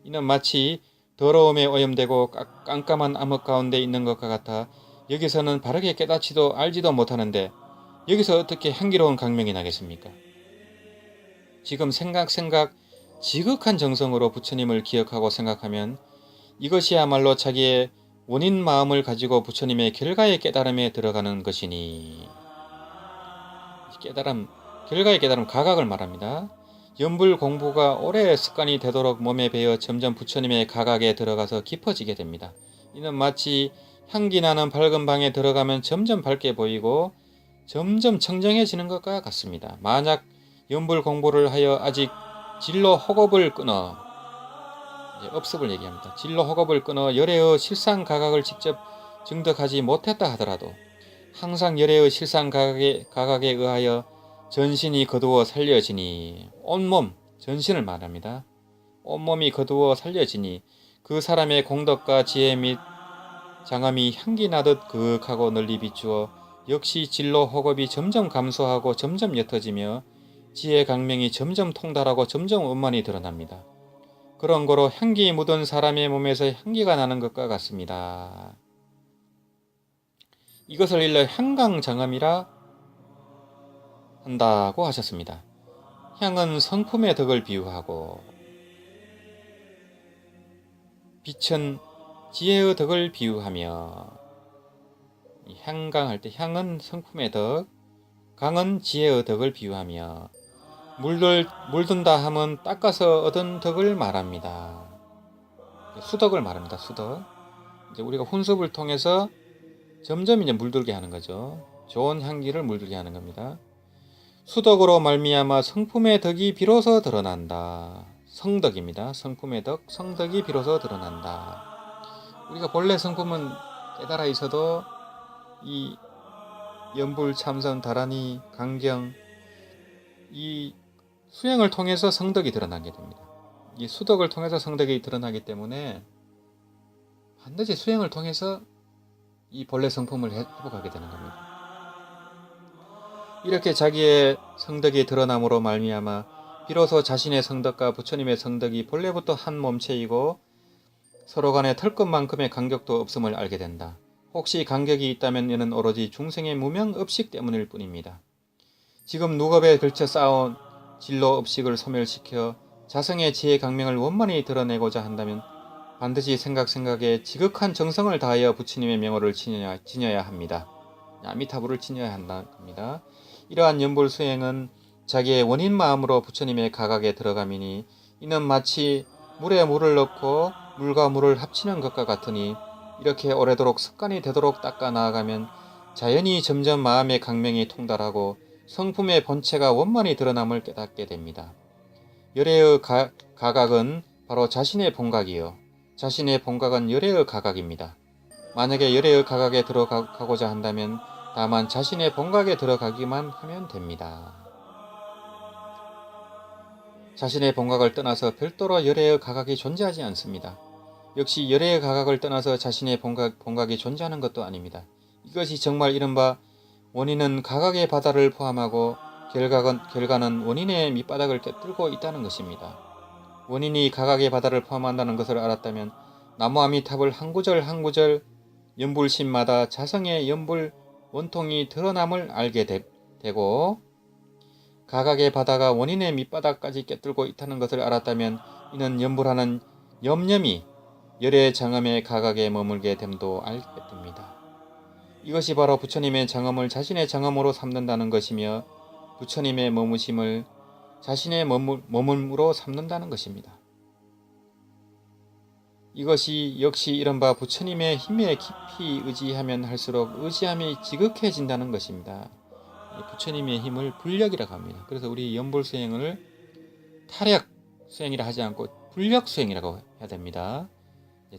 이는 마치 더러움에 오염되고 깜깜한 암흑 가운데 있는 것과 같아 여기서는 바르게 깨닫지도 알지도 못하는데 여기서 어떻게 향기로운 강명이 나겠습니까? 지금 지극한 정성으로 부처님을 기억하고 생각하면 이것이야말로 자기의 원인 마음을 가지고 부처님의 결가의 깨달음에 들어가는 것이니 결가의 깨달음 가각을 말합니다. 연불 공부가 오래 습관이 되도록 몸에 배어 점점 부처님의 가각에 들어가서 깊어지게 됩니다. 이는 마치 향기 나는 밝은 방에 들어가면 점점 밝게 보이고 점점 청정해지는 것과 같습니다. 만약 연불 공부를 하여 아직 진로 허겁을 끊어 업습을 얘기합니다. 진로 허겁을 끊어 열애의 실상 가각을 직접 증득하지 못했다 하더라도 항상 열애의 실상 가각에 의하여 전신이 거두어 살려지니 온몸, 전신을 말합니다. 온몸이 거두어 살려지니 그 사람의 공덕과 지혜 및 장엄이 향기 나듯 그윽하고 널리 비추어 역시 진로 허겁이 점점 감소하고 점점 옅어지며 지혜 강명이 점점 통달하고 점점 원만히 드러납니다. 그런 거로 향기 묻은 사람의 몸에서 향기가 나는 것과 같습니다. 이것을 일러 향강장엄이라 한다고 하셨습니다. 향은 성품의 덕을 비유하고 빛은 지혜의 덕을 비유하며 향강할 때 향은 성품의 덕, 강은 지혜의 덕을 비유하며 물든다 함은 닦아서 얻은 덕을 말합니다. 수덕을 말합니다. 수덕. 이제 우리가 혼습을 통해서 점점 이제 물들게 하는 거죠. 좋은 향기를 물들게 하는 겁니다. 수덕으로 말미암아 성품의 덕이 비로소 드러난다. 성덕입니다. 성품의 덕, 성덕이 비로소 드러난다. 우리가 본래 성품은 깨달아 있어도 이 연불, 참선, 다라니, 강경, 이 수행을 통해서 성덕이 드러나게 됩니다. 이 수덕을 통해서 성덕이 드러나기 때문에 반드시 수행을 통해서 이 본래 성품을 회복하게 되는 겁니다. 이렇게 자기의 성덕이 드러남으로 말미암아 비로소 자신의 성덕과 부처님의 성덕이 본래부터 한 몸체이고 서로 간에 털끝만큼의 간격도 없음을 알게 된다. 혹시 간격이 있다면 이는 오로지 중생의 무명업식 때문일 뿐입니다. 지금 누겁에 걸쳐 쌓아온 진로업식을 소멸시켜 자성의 지혜 강명을 원만히 드러내고자 한다면 반드시 생각에 지극한 정성을 다하여 부처님의 명호를 지녀야 합니다. 아미타불을 지녀야 한답니다. 이러한 연불 수행은 자기의 원인 마음으로 부처님의 가각에 들어가미니 이는 마치 물에 물을 넣고 물과 물을 합치는 것과 같으니 이렇게 오래도록 습관이 되도록 닦아 나아가면 자연히 점점 마음의 강명이 통달하고 성품의 본체가 원만히 드러남을 깨닫게 됩니다. 열애의 가각은 바로 자신의 본각이요. 자신의 본각은 열애의 가각입니다. 만약에 열애의 가각에 들어가고자 한다면 다만 자신의 본각에 들어가기만 하면 됩니다. 자신의 본각을 떠나서 별도로 열애의 가각이 존재하지 않습니다. 역시 열애의 가각을 떠나서 자신의 본각이 존재하는 것도 아닙니다. 이것이 정말 이른바 원인은 가각의 바다를 포함하고 결과는 원인의 밑바닥을 꿰뚫고 있다는 것입니다. 원인이 가각의 바다를 포함한다는 것을 알았다면 나무 아미탑을 한 구절 한 구절 연불심마다 자성의 연불 원통이 드러남을 알게 되고 가각의 바다가 원인의 밑바닥까지 꿰뚫고 있다는 것을 알았다면 이는 연불하는 염념이 열의 장엄의 가각에 머물게 됨도 알게 됩니다. 이것이 바로 부처님의 장엄을 자신의 장엄으로 삼는다는 것이며 부처님의 머무심을 자신의 머물므로 삼는다는 것입니다. 이것이 역시 이른바 부처님의 힘에 깊이 의지하면 할수록 의지함이 지극해진다는 것입니다. 부처님의 힘을 불력이라고 합니다. 그래서 우리 연불수행을 타력수행이라 하지 않고 불력수행이라고 해야 됩니다.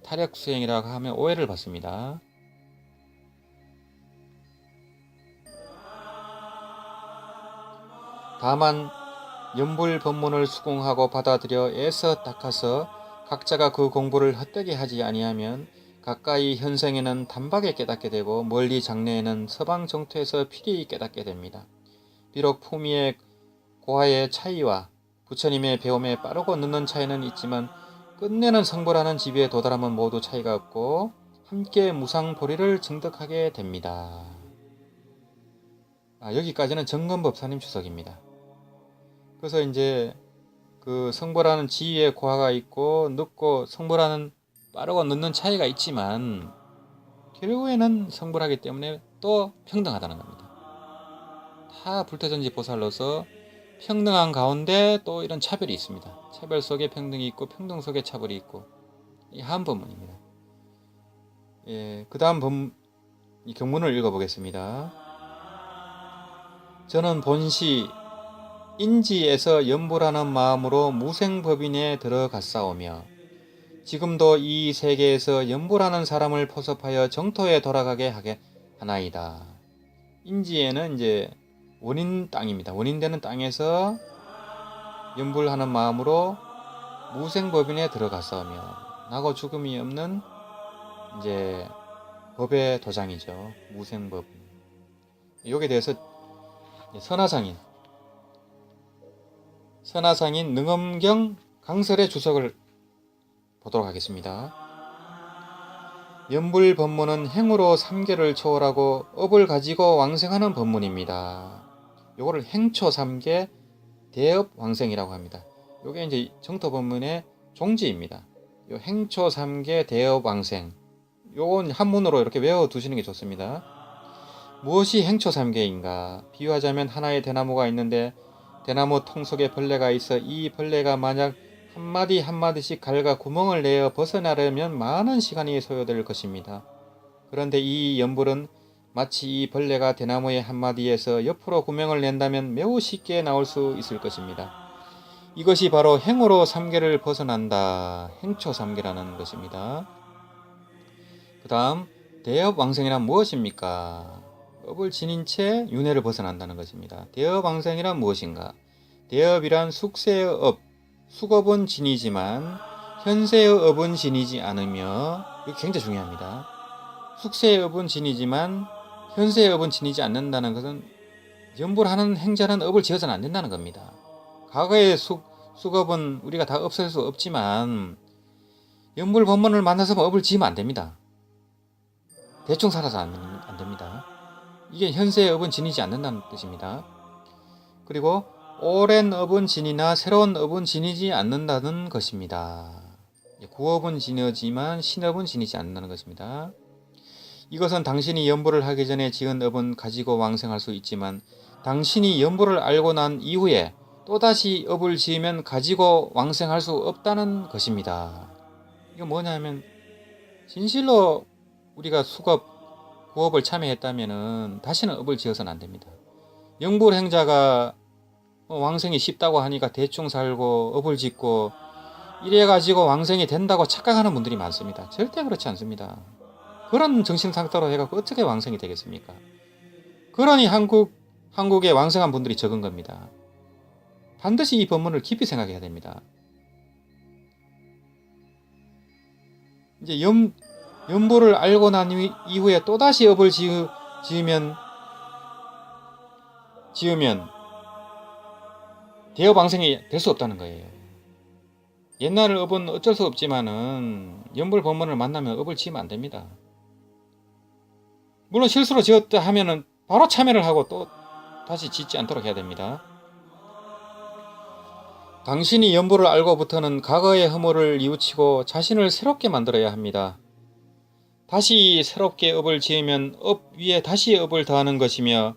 타력수행이라고 하면 오해를 받습니다. 다만 연불 법문을 수긍하고 받아들여 애써 닦아서 각자가 그 공부를 헛되게 하지 아니하면 가까이 현생에는 단박에 깨닫게 되고 멀리 장래에는 서방 정토에서 필히 깨닫게 됩니다. 비록 품위의 고하의 차이와 부처님의 배움에 빠르고 늦는 차이는 있지만 끝내는 성불하는 지위에 도달하면 모두 차이가 없고 함께 무상보리를 증득하게 됩니다. 여기까지는 정건법사님 주석입니다. 그래서 이제 그 성불하는 지위의 고하가 있고 늦고 성불하는 빠르고 늦는 차이가 있지만 결국에는 성불하기 때문에 또 평등하다는 겁니다. 다 불태전지 보살로서 평등한 가운데 또 이런 차별이 있습니다. 차별 속에 평등이 있고 평등 속에 차별이 있고 이 한 법문입니다. 그 다음 이 경문을 읽어보겠습니다. 저는 본시 인지에서 연불하는 마음으로 무생법인에 들어갔사오며 지금도 이 세계에서 연불하는 사람을 포섭하여 정토에 돌아가게 하게 하나이다. 인지에는 이제 원인 땅입니다. 원인되는 땅에서 연불하는 마음으로 무생법인에 들어갔사오며 나고 죽음이 없는 이제 법의 도장이죠. 무생법인. 여기에 대해서 선하상인 능엄경 강설의 주석을 보도록 하겠습니다. 연불 법문은 행으로 삼계를 초월하고 업을 가지고 왕생하는 법문입니다. 요거를 행초 삼계 대업 왕생이라고 합니다. 요게 이제 정토 법문의 종지입니다. 요 행초 삼계 대업 왕생. 요건 한문으로 이렇게 외워 두시는 게 좋습니다. 무엇이 행초 삼계인가? 비유하자면 하나의 대나무가 있는데 대나무 통 속에 벌레가 있어 이 벌레가 만약 한마디 한마디씩 갈가 구멍을 내어 벗어나려면 많은 시간이 소요될 것입니다. 그런데 이 연불은 마치 이 벌레가 대나무의 한마디에서 옆으로 구멍을 낸다면 매우 쉽게 나올 수 있을 것입니다. 이것이 바로 행으로 삼계를 벗어난다. 행초 삼계라는 것입니다. 그 다음 대업 왕생이란 무엇입니까? 업을 지닌 채 윤회를 벗어난다는 것입니다. 대업왕생이란 무엇인가? 대업이란 숙세의 업, 숙업은 지니지만 현세의 업은 지니지 않으며, 이거 굉장히 중요합니다. 숙세의 업은 지니지만 현세의 업은 지니지 않는다는 것은 염불 하는 행자는 업을 지어서는 안 된다는 겁니다. 과거의 숙업은 우리가 다 없앨 수 없지만 염불 법문을 만나서 업을 지으면 안 됩니다. 대충 살아서 안 됩니다. 이게 현세의 업은 지니지 않는다는 뜻입니다. 그리고 오랜 업은 지니나 새로운 업은 지니지 않는다는 것입니다. 구업은 지니지만 신업은 지니지 않는다는 것입니다. 이것은 당신이 염불을 하기 전에 지은 업은 가지고 왕생할 수 있지만 당신이 염불을 알고 난 이후에 또다시 업을 지으면 가지고 왕생할 수 없다는 것입니다. 이거 뭐냐면 진실로 우리가 숙업, 구업을 참여했다면 다시는 업을 지어서는 안 됩니다. 염불행자가 왕생이 쉽다고 하니까 대충 살고 업을 짓고 이래가지고 왕생이 된다고 착각하는 분들이 많습니다. 절대 그렇지 않습니다. 그런 정신 상태로 해갖고 어떻게 왕생이 되겠습니까? 그러니 한국에 왕생한 분들이 적은 겁니다. 반드시 이 법문을 깊이 생각해야 됩니다. 이제 염불을 알고 난 이후에 또다시 업을 지으면 대업왕생이 될 수 없다는 거예요. 옛날 업은 어쩔 수 없지만은 염불 법문을 만나면 업을 지으면 안 됩니다. 물론 실수로 지었다 하면은 바로 참여를 하고 또 다시 짓지 않도록 해야 됩니다. 당신이 염불을 알고부터는 과거의 허물을 뉘우치고 자신을 새롭게 만들어야 합니다. 다시 새롭게 업을 지으면 업 위에 다시 업을 더하는 것이며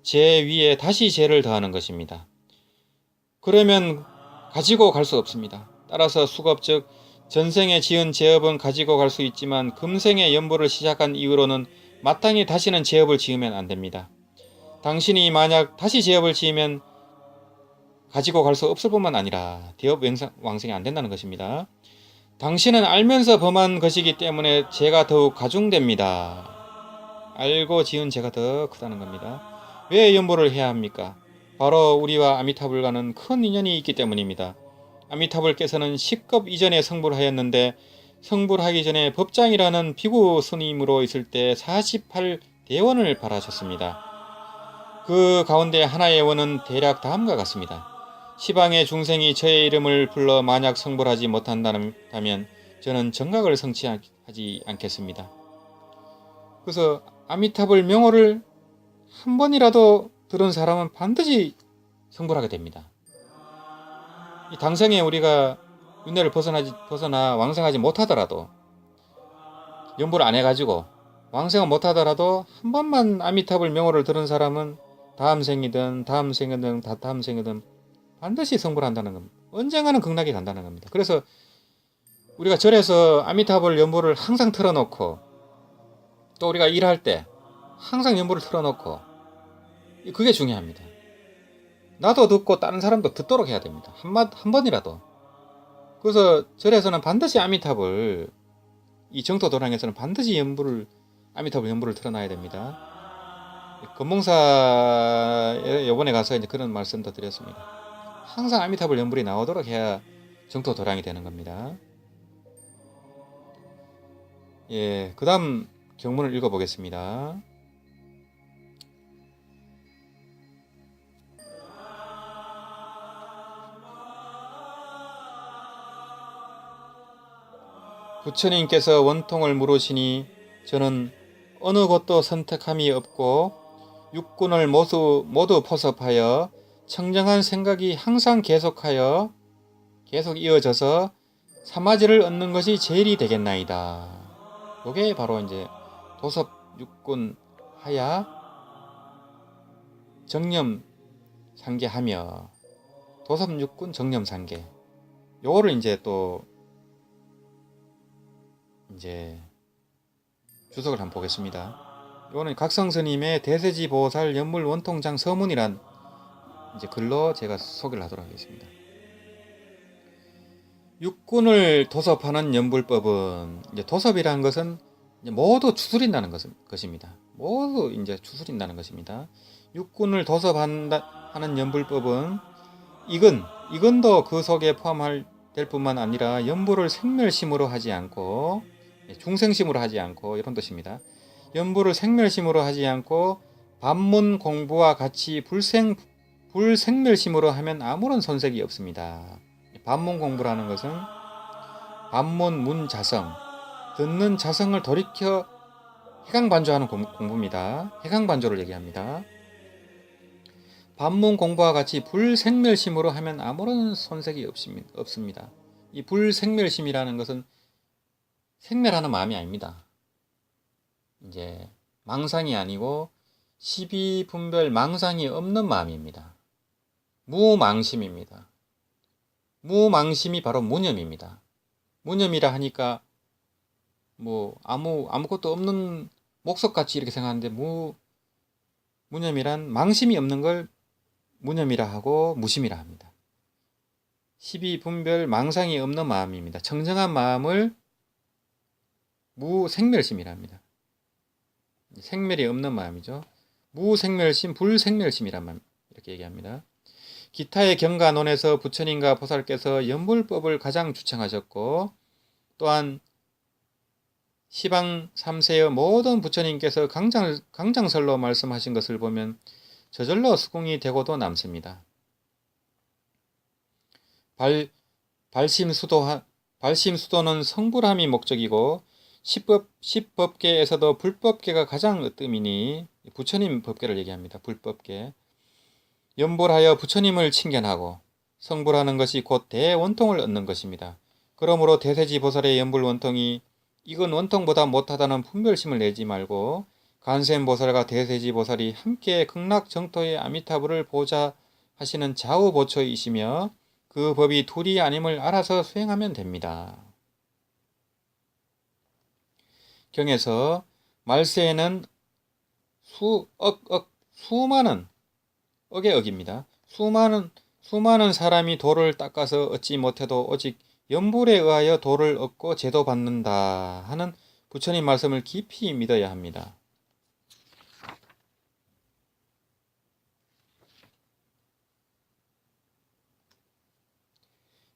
죄 위에 다시 죄를 더하는 것입니다. 그러면 가지고 갈 수 없습니다. 따라서 숙업 즉 전생에 지은 죄업은 가지고 갈 수 있지만 금생에 염불을 시작한 이후로는 마땅히 다시는 죄업을 지으면 안 됩니다. 당신이 만약 다시 죄업을 지으면 가지고 갈 수 없을 뿐만 아니라 대업 왕생이 안 된다는 것입니다. 당신은 알면서 범한 것이기 때문에 죄가 더욱 가중됩니다. 알고 지은 죄가 더 크다는 겁니다. 왜 염불을 해야 합니까? 바로 우리와 아미타불과는 큰 인연이 있기 때문입니다. 아미타불께서는 10급 이전에 성불하였는데 성불하기 전에 법장이라는 비구 스님으로 있을 때 48대원을 발하셨습니다. 그 가운데 하나의 원은 대략 다음과 같습니다. 시방의 중생이 저의 이름을 불러 만약 성불하지 못한다면 저는 정각을 성취하지 않겠습니다. 그래서 아미타불 명호를 한 번이라도 들은 사람은 반드시 성불하게 됩니다. 이 당생에 우리가 윤회를 벗어나 왕생하지 못하더라도 염불을 안 해가지고 왕생을 못하더라도 한 번만 아미타불 명호를 들은 사람은 다음 생이든 반드시 성불한다는 겁니다. 언젠가는 극락에 간다는 겁니다. 그래서 우리가 절에서 아미타불 연불을 항상 틀어놓고 또 우리가 일할 때 항상 연불을 틀어놓고 그게 중요합니다. 나도 듣고 다른 사람도 듣도록 해야 됩니다. 한 번이라도. 그래서 절에서는 반드시 아미타불, 이 정토도량에서는 반드시 아미타불 연불을 틀어놔야 됩니다. 금몽사에 요번에 가서 이제 그런 말씀도 드렸습니다. 항상 아미타불 연불이 나오도록 해야 정토도량이 되는 겁니다. 예, 그 다음 경문을 읽어보겠습니다. 부처님께서 원통을 물으시니 저는 어느 곳도 선택함이 없고 육군을 모두 포섭하여 청정한 생각이 항상 계속 이어져서 사마지를 얻는 것이 제일이 되겠나이다. 요게 바로 이제 도섭 육군 하야 정념 상계하며 도섭 육군 정념 상계. 요거를 이제 또 주석을 한번 보겠습니다. 이거는 각성스님의 대세지 보살 연물 원통장 서문이란 이제 글로 제가 소개를 하도록 하겠습니다. 육군을 도섭하는 연불법은 이제 도섭이라는 것은 모두 추스린다는 것입니다. 모두 이제 추스린다는 것입니다. 육군을 도섭하는 연불법은 이건도 그 속에 될 뿐만 아니라 연불을 생멸심으로 하지 않고 중생심으로 하지 않고 이런 뜻입니다. 연불을 생멸심으로 하지 않고 반문 공부와 같이 불생멸심으로 하면 아무런 손색이 없습니다. 반문 공부라는 것은 반문 문자성, 듣는 자성을 돌이켜 해강반조하는 공부입니다. 해강반조를 얘기합니다. 반문 공부와 같이 불생멸심으로 하면 아무런 손색이 없습니다. 이 불생멸심이라는 것은 생멸하는 마음이 아닙니다. 이제 망상이 아니고 시비분별 망상이 없는 마음입니다. 무망심입니다. 무망심이 바로 무념입니다. 무념이라 하니까 뭐 아무것도 없는 목석같이 이렇게 생각하는데 무념이란 망심이 없는 걸 무념이라 하고 무심이라 합니다. 시비분별 망상이 없는 마음입니다. 청정한 마음을 무생멸심이라 합니다. 생멸이 없는 마음이죠. 무생멸심, 불생멸심이란 말 이렇게 얘기합니다. 기타의 경가론에서 부처님과 보살께서 연불법을 가장 주창하셨고 또한 시방 3세의 모든 부처님께서 강장설로 말씀하신 것을 보면 저절로 수긍이 되고도 남습니다. 발심수도는 성불함이 목적이고 십법계에서도 불법계가 가장 으뜸이니 부처님 법계를 얘기합니다. 불법계. 연불하여 부처님을 칭견하고 성불하는 것이 곧 대원통을 얻는 것입니다. 그러므로 대세지 보살의 연불원통이 이건 원통보다 못하다는 분별심을 내지 말고 간센보살과 대세지보살이 함께 극락정토의 아미타불을 보좌하시는 좌우보초이시며 그 법이 둘이 아님을 알아서 수행하면 됩니다. 경에서 말세에는 수많은 억의 억입니다. 수많은 사람이 도를 닦아서 얻지 못해도 오직 연불에 의하여 도를 얻고 제도받는다 하는 부처님 말씀을 깊이 믿어야 합니다.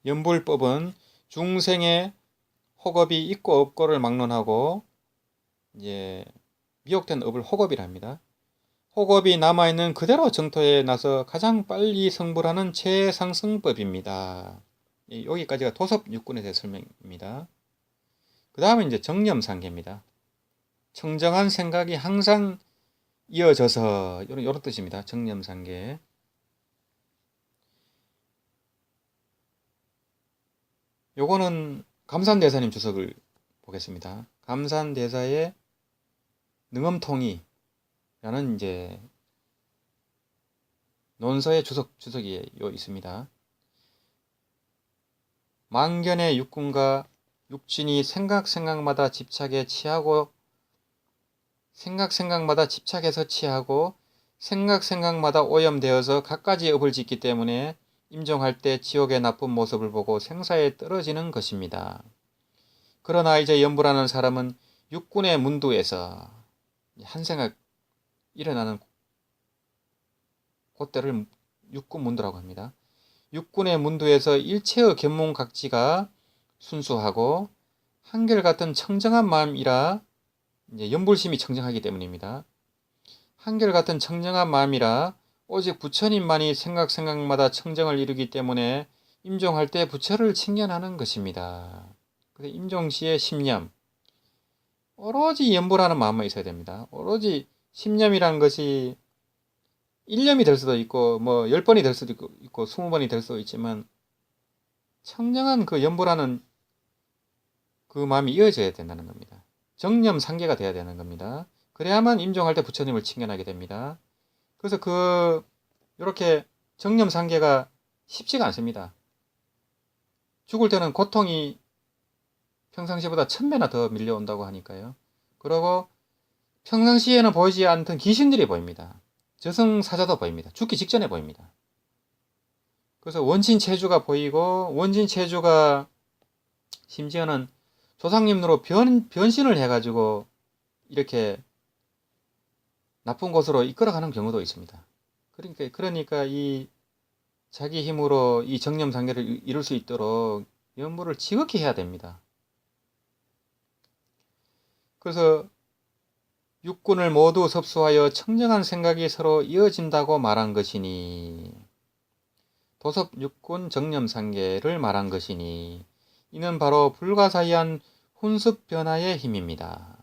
연불법은 중생의 혹업이 있고 없고를 막론하고 이제 미혹된 업을 혹업이라 합니다. 혹업이 남아있는 그대로 정토에 나서 가장 빨리 성불하는 최상승법입니다. 여기까지가 도섭 육군에 대해 설명입니다. 그 다음에 이제 정념상계입니다. 청정한 생각이 항상 이어져서 이런 뜻입니다. 정념상계. 요거는 감산대사님 주석을 보겠습니다. 감산대사의 능엄통이라는 이제 논서의 주석이 있습니다. 망견의 육군과 육진이 생각마다 집착해서 취하고 생각마다 오염되어서 갖가지 업을 짓기 때문에 임종할 때 지옥의 나쁜 모습을 보고 생사에 떨어지는 것입니다. 그러나 이제 연불하는 사람은 육군의 문두에서 한생각 일어나는 그때를 육군 문두라고 합니다. 육군의 문두에서 일체의 견문각지가 순수하고 한결같은 청정한 마음이라 이제 연불심이 청정하기 때문입니다. 한결같은 청정한 마음이라 오직 부처님만이 생각마다 청정을 이루기 때문에 임종할 때 부처를 칭견하는 것입니다. 그래서 임종시의 심념, 오로지 연불하는 마음만 있어야 됩니다. 오로지 심념이란 것이 1년이 될 수도 있고 뭐 10번이 될 수도 있고 20번이 될 수도 있지만 청정한 그 연불하는 그 마음이 이어져야 된다는 겁니다. 정념상계가 돼야 되는 겁니다. 그래야만 임종할 때 부처님을 칭견하게 됩니다. 그래서 이렇게 정념상계가 쉽지가 않습니다. 죽을 때는 고통이 평상시보다 1000배나 더 밀려온다고 하니까요. 그리고 평상시에는 보이지 않던 귀신들이 보입니다. 저승사자도 보입니다. 죽기 직전에 보입니다. 그래서 원신체주가 보이고 원신체주가 심지어는 조상님으로 변신을 해가지고 이렇게 나쁜 곳으로 이끌어가는 경우도 있습니다. 그러니까 이 자기 힘으로 이 정념상계를 이룰 수 있도록 연부를 지극히 해야 됩니다. 그래서 육군을 모두 섭수하여 청정한 생각이 서로 이어진다고 말한 것이니, 도섭 육군 정념상계를 말한 것이니, 이는 바로 불가사의한 훈습 변화의 힘입니다.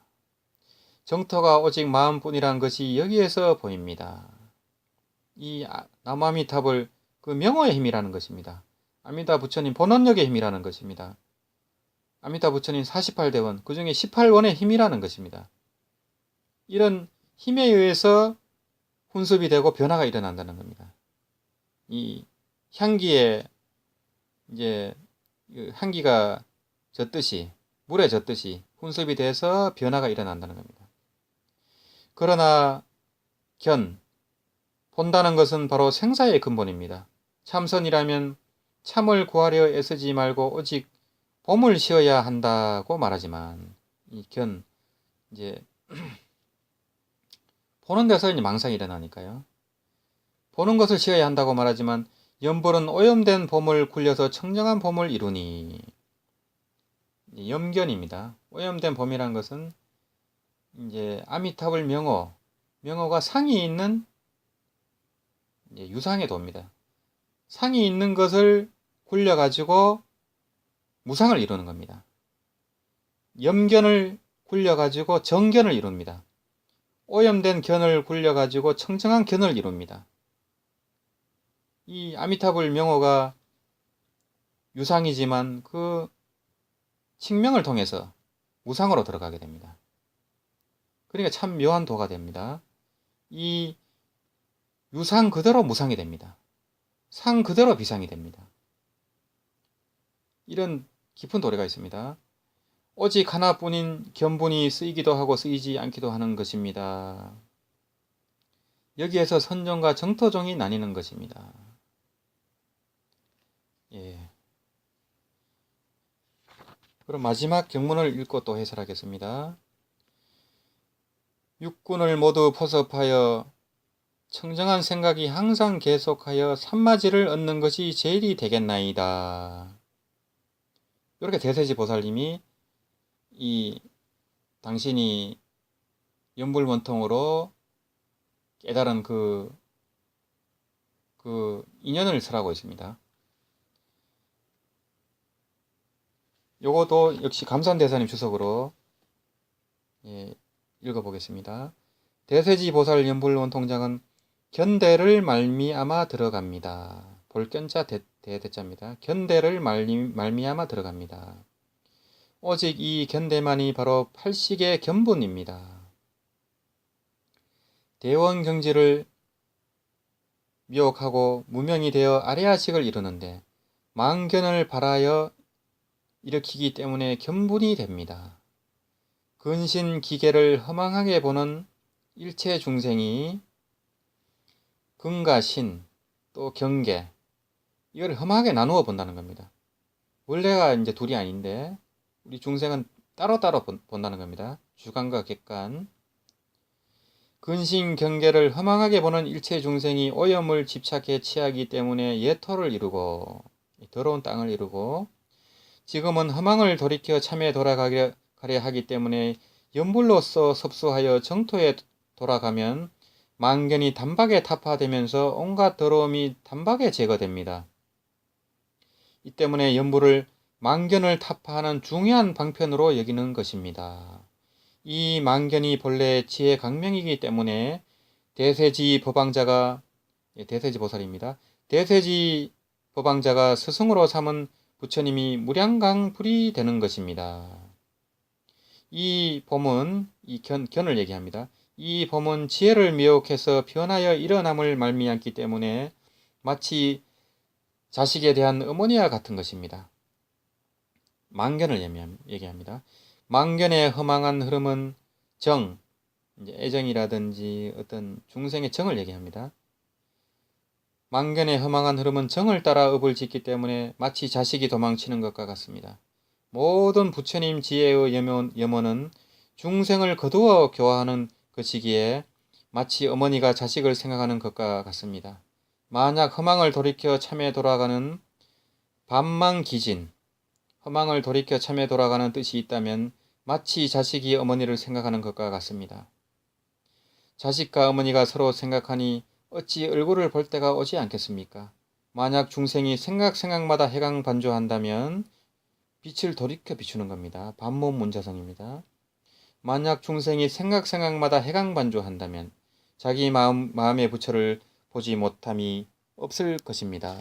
정토가 오직 마음뿐이란 것이 여기에서 보입니다. 이 나무아미탑을 그 명호의 힘이라는 것입니다. 아미타 부처님 본원력의 힘이라는 것입니다. 아미타 부처님 48대원, 그 중에 18원의 힘이라는 것입니다. 이런 힘에 의해서 훈습이 되고 변화가 일어난다는 겁니다. 이 향기에 이제 향기가 젖듯이, 물에 젖듯이 훈습이 돼서 변화가 일어난다는 겁니다. 그러나 본다는 것은 바로 생사의 근본입니다. 참선이라면 참을 구하려 애쓰지 말고 오직 봄을 쉬어야 한다고 말하지만, 이 이제 보는 데서 이제 망상이 일어나니까요. 보는 것을 쉬어야 한다고 말하지만 염불은 오염된 봄을 굴려서 청정한 봄을 이루니, 염견입니다. 오염된 봄이란 것은 이제 아미타불 명호가 상이 있는 유상의 도입니다. 상이 있는 것을 굴려가지고 무상을 이루는 겁니다. 염견을 굴려가지고 정견을 이룹니다. 오염된 견을 굴려가지고 청정한 견을 이룹니다. 이 아미타불 명호가 유상이지만 그 칙명을 통해서 무상으로 들어가게 됩니다. 그러니까 참 묘한 도가 됩니다. 이 유상 그대로 무상이 됩니다. 상 그대로 비상이 됩니다. 이런 깊은 도리가 있습니다. 오직 하나뿐인 견본이 쓰이기도 하고 쓰이지 않기도 하는 것입니다. 여기에서 선종과 정토종이 나뉘는 것입니다. 예. 그럼 마지막 경문을 읽고 또 해설하겠습니다. 육군을 모두 포섭하여 청정한 생각이 항상 계속하여 산마지를 얻는 것이 제일이 되겠나이다. 이렇게 대세지 보살님이 이 당신이 연불원통으로 깨달은 그 인연을 설하고 있습니다. 요것도 역시 감산대사님 주석으로 읽어보겠습니다. 대세지 보살 연불원통장은 견대를 말미암아 들어갑니다. 볼견자 대대자입니다. 견대를 말미암아 들어갑니다. 오직 이 견대만이 바로 팔식의 견본입니다. 대원경지를 미혹하고 무명이 되어 아래아식을 이루는데 망견을 발하여 일으키기 때문에 견본이 됩니다. 근신 기계를 허망하게 보는 일체 중생이 근과 신, 또 경계, 이걸 험하게 나누어 본다는 겁니다. 원래가 이제 둘이 아닌데 우리 중생은 따로따로 본다는 겁니다. 주관과 객관. 근신 경계를 허망하게 보는 일체 중생이 오염을 집착해 취하기 때문에 예토를 이루고 더러운 땅을 이루고, 지금은 허망을 돌이켜 참에 돌아가려 하기 때문에 염불로서 섭수하여 정토에 돌아가면 망견이 단박에 타파되면서 온갖 더러움이 단박에 제거됩니다. 이 때문에 염불을 망견을 타파하는 중요한 방편으로 여기는 것입니다. 이 망견이 본래 지혜 강명이기 때문에 대세지 보살입니다. 대세지 법왕자가 스승으로 삼은 부처님이 무량강불이 되는 것입니다. 이 범은 이 견을 얘기합니다. 이 범은 지혜를 미혹해서 변하여 일어남을 말미암기 때문에 마치 자식에 대한 어머니와 같은 것입니다. 망견을 얘기합니다. 망견의 허망한 흐름은 정, 이제 애정이라든지 어떤 중생의 정을 얘기합니다. 망견의 허망한 흐름은 정을 따라 업을 짓기 때문에 마치 자식이 도망치는 것과 같습니다. 모든 부처님 지혜의 염원은 중생을 거두어 교화하는 것이기에 마치 어머니가 자식을 생각하는 것과 같습니다. 만약 허망을 돌이켜 참에 돌아가는 반망기진, 허망을 돌이켜 참에 돌아가는 뜻이 있다면 마치 자식이 어머니를 생각하는 것과 같습니다. 자식과 어머니가 서로 생각하니 어찌 얼굴을 볼 때가 오지 않겠습니까? 만약 중생이 생각마다 해강반조한다면 빛을 돌이켜 비추는 겁니다. 반문문자성입니다. 만약 중생이 생각마다 해강반조한다면 자기 마음의 부처를 보지 못함이 없을 것입니다.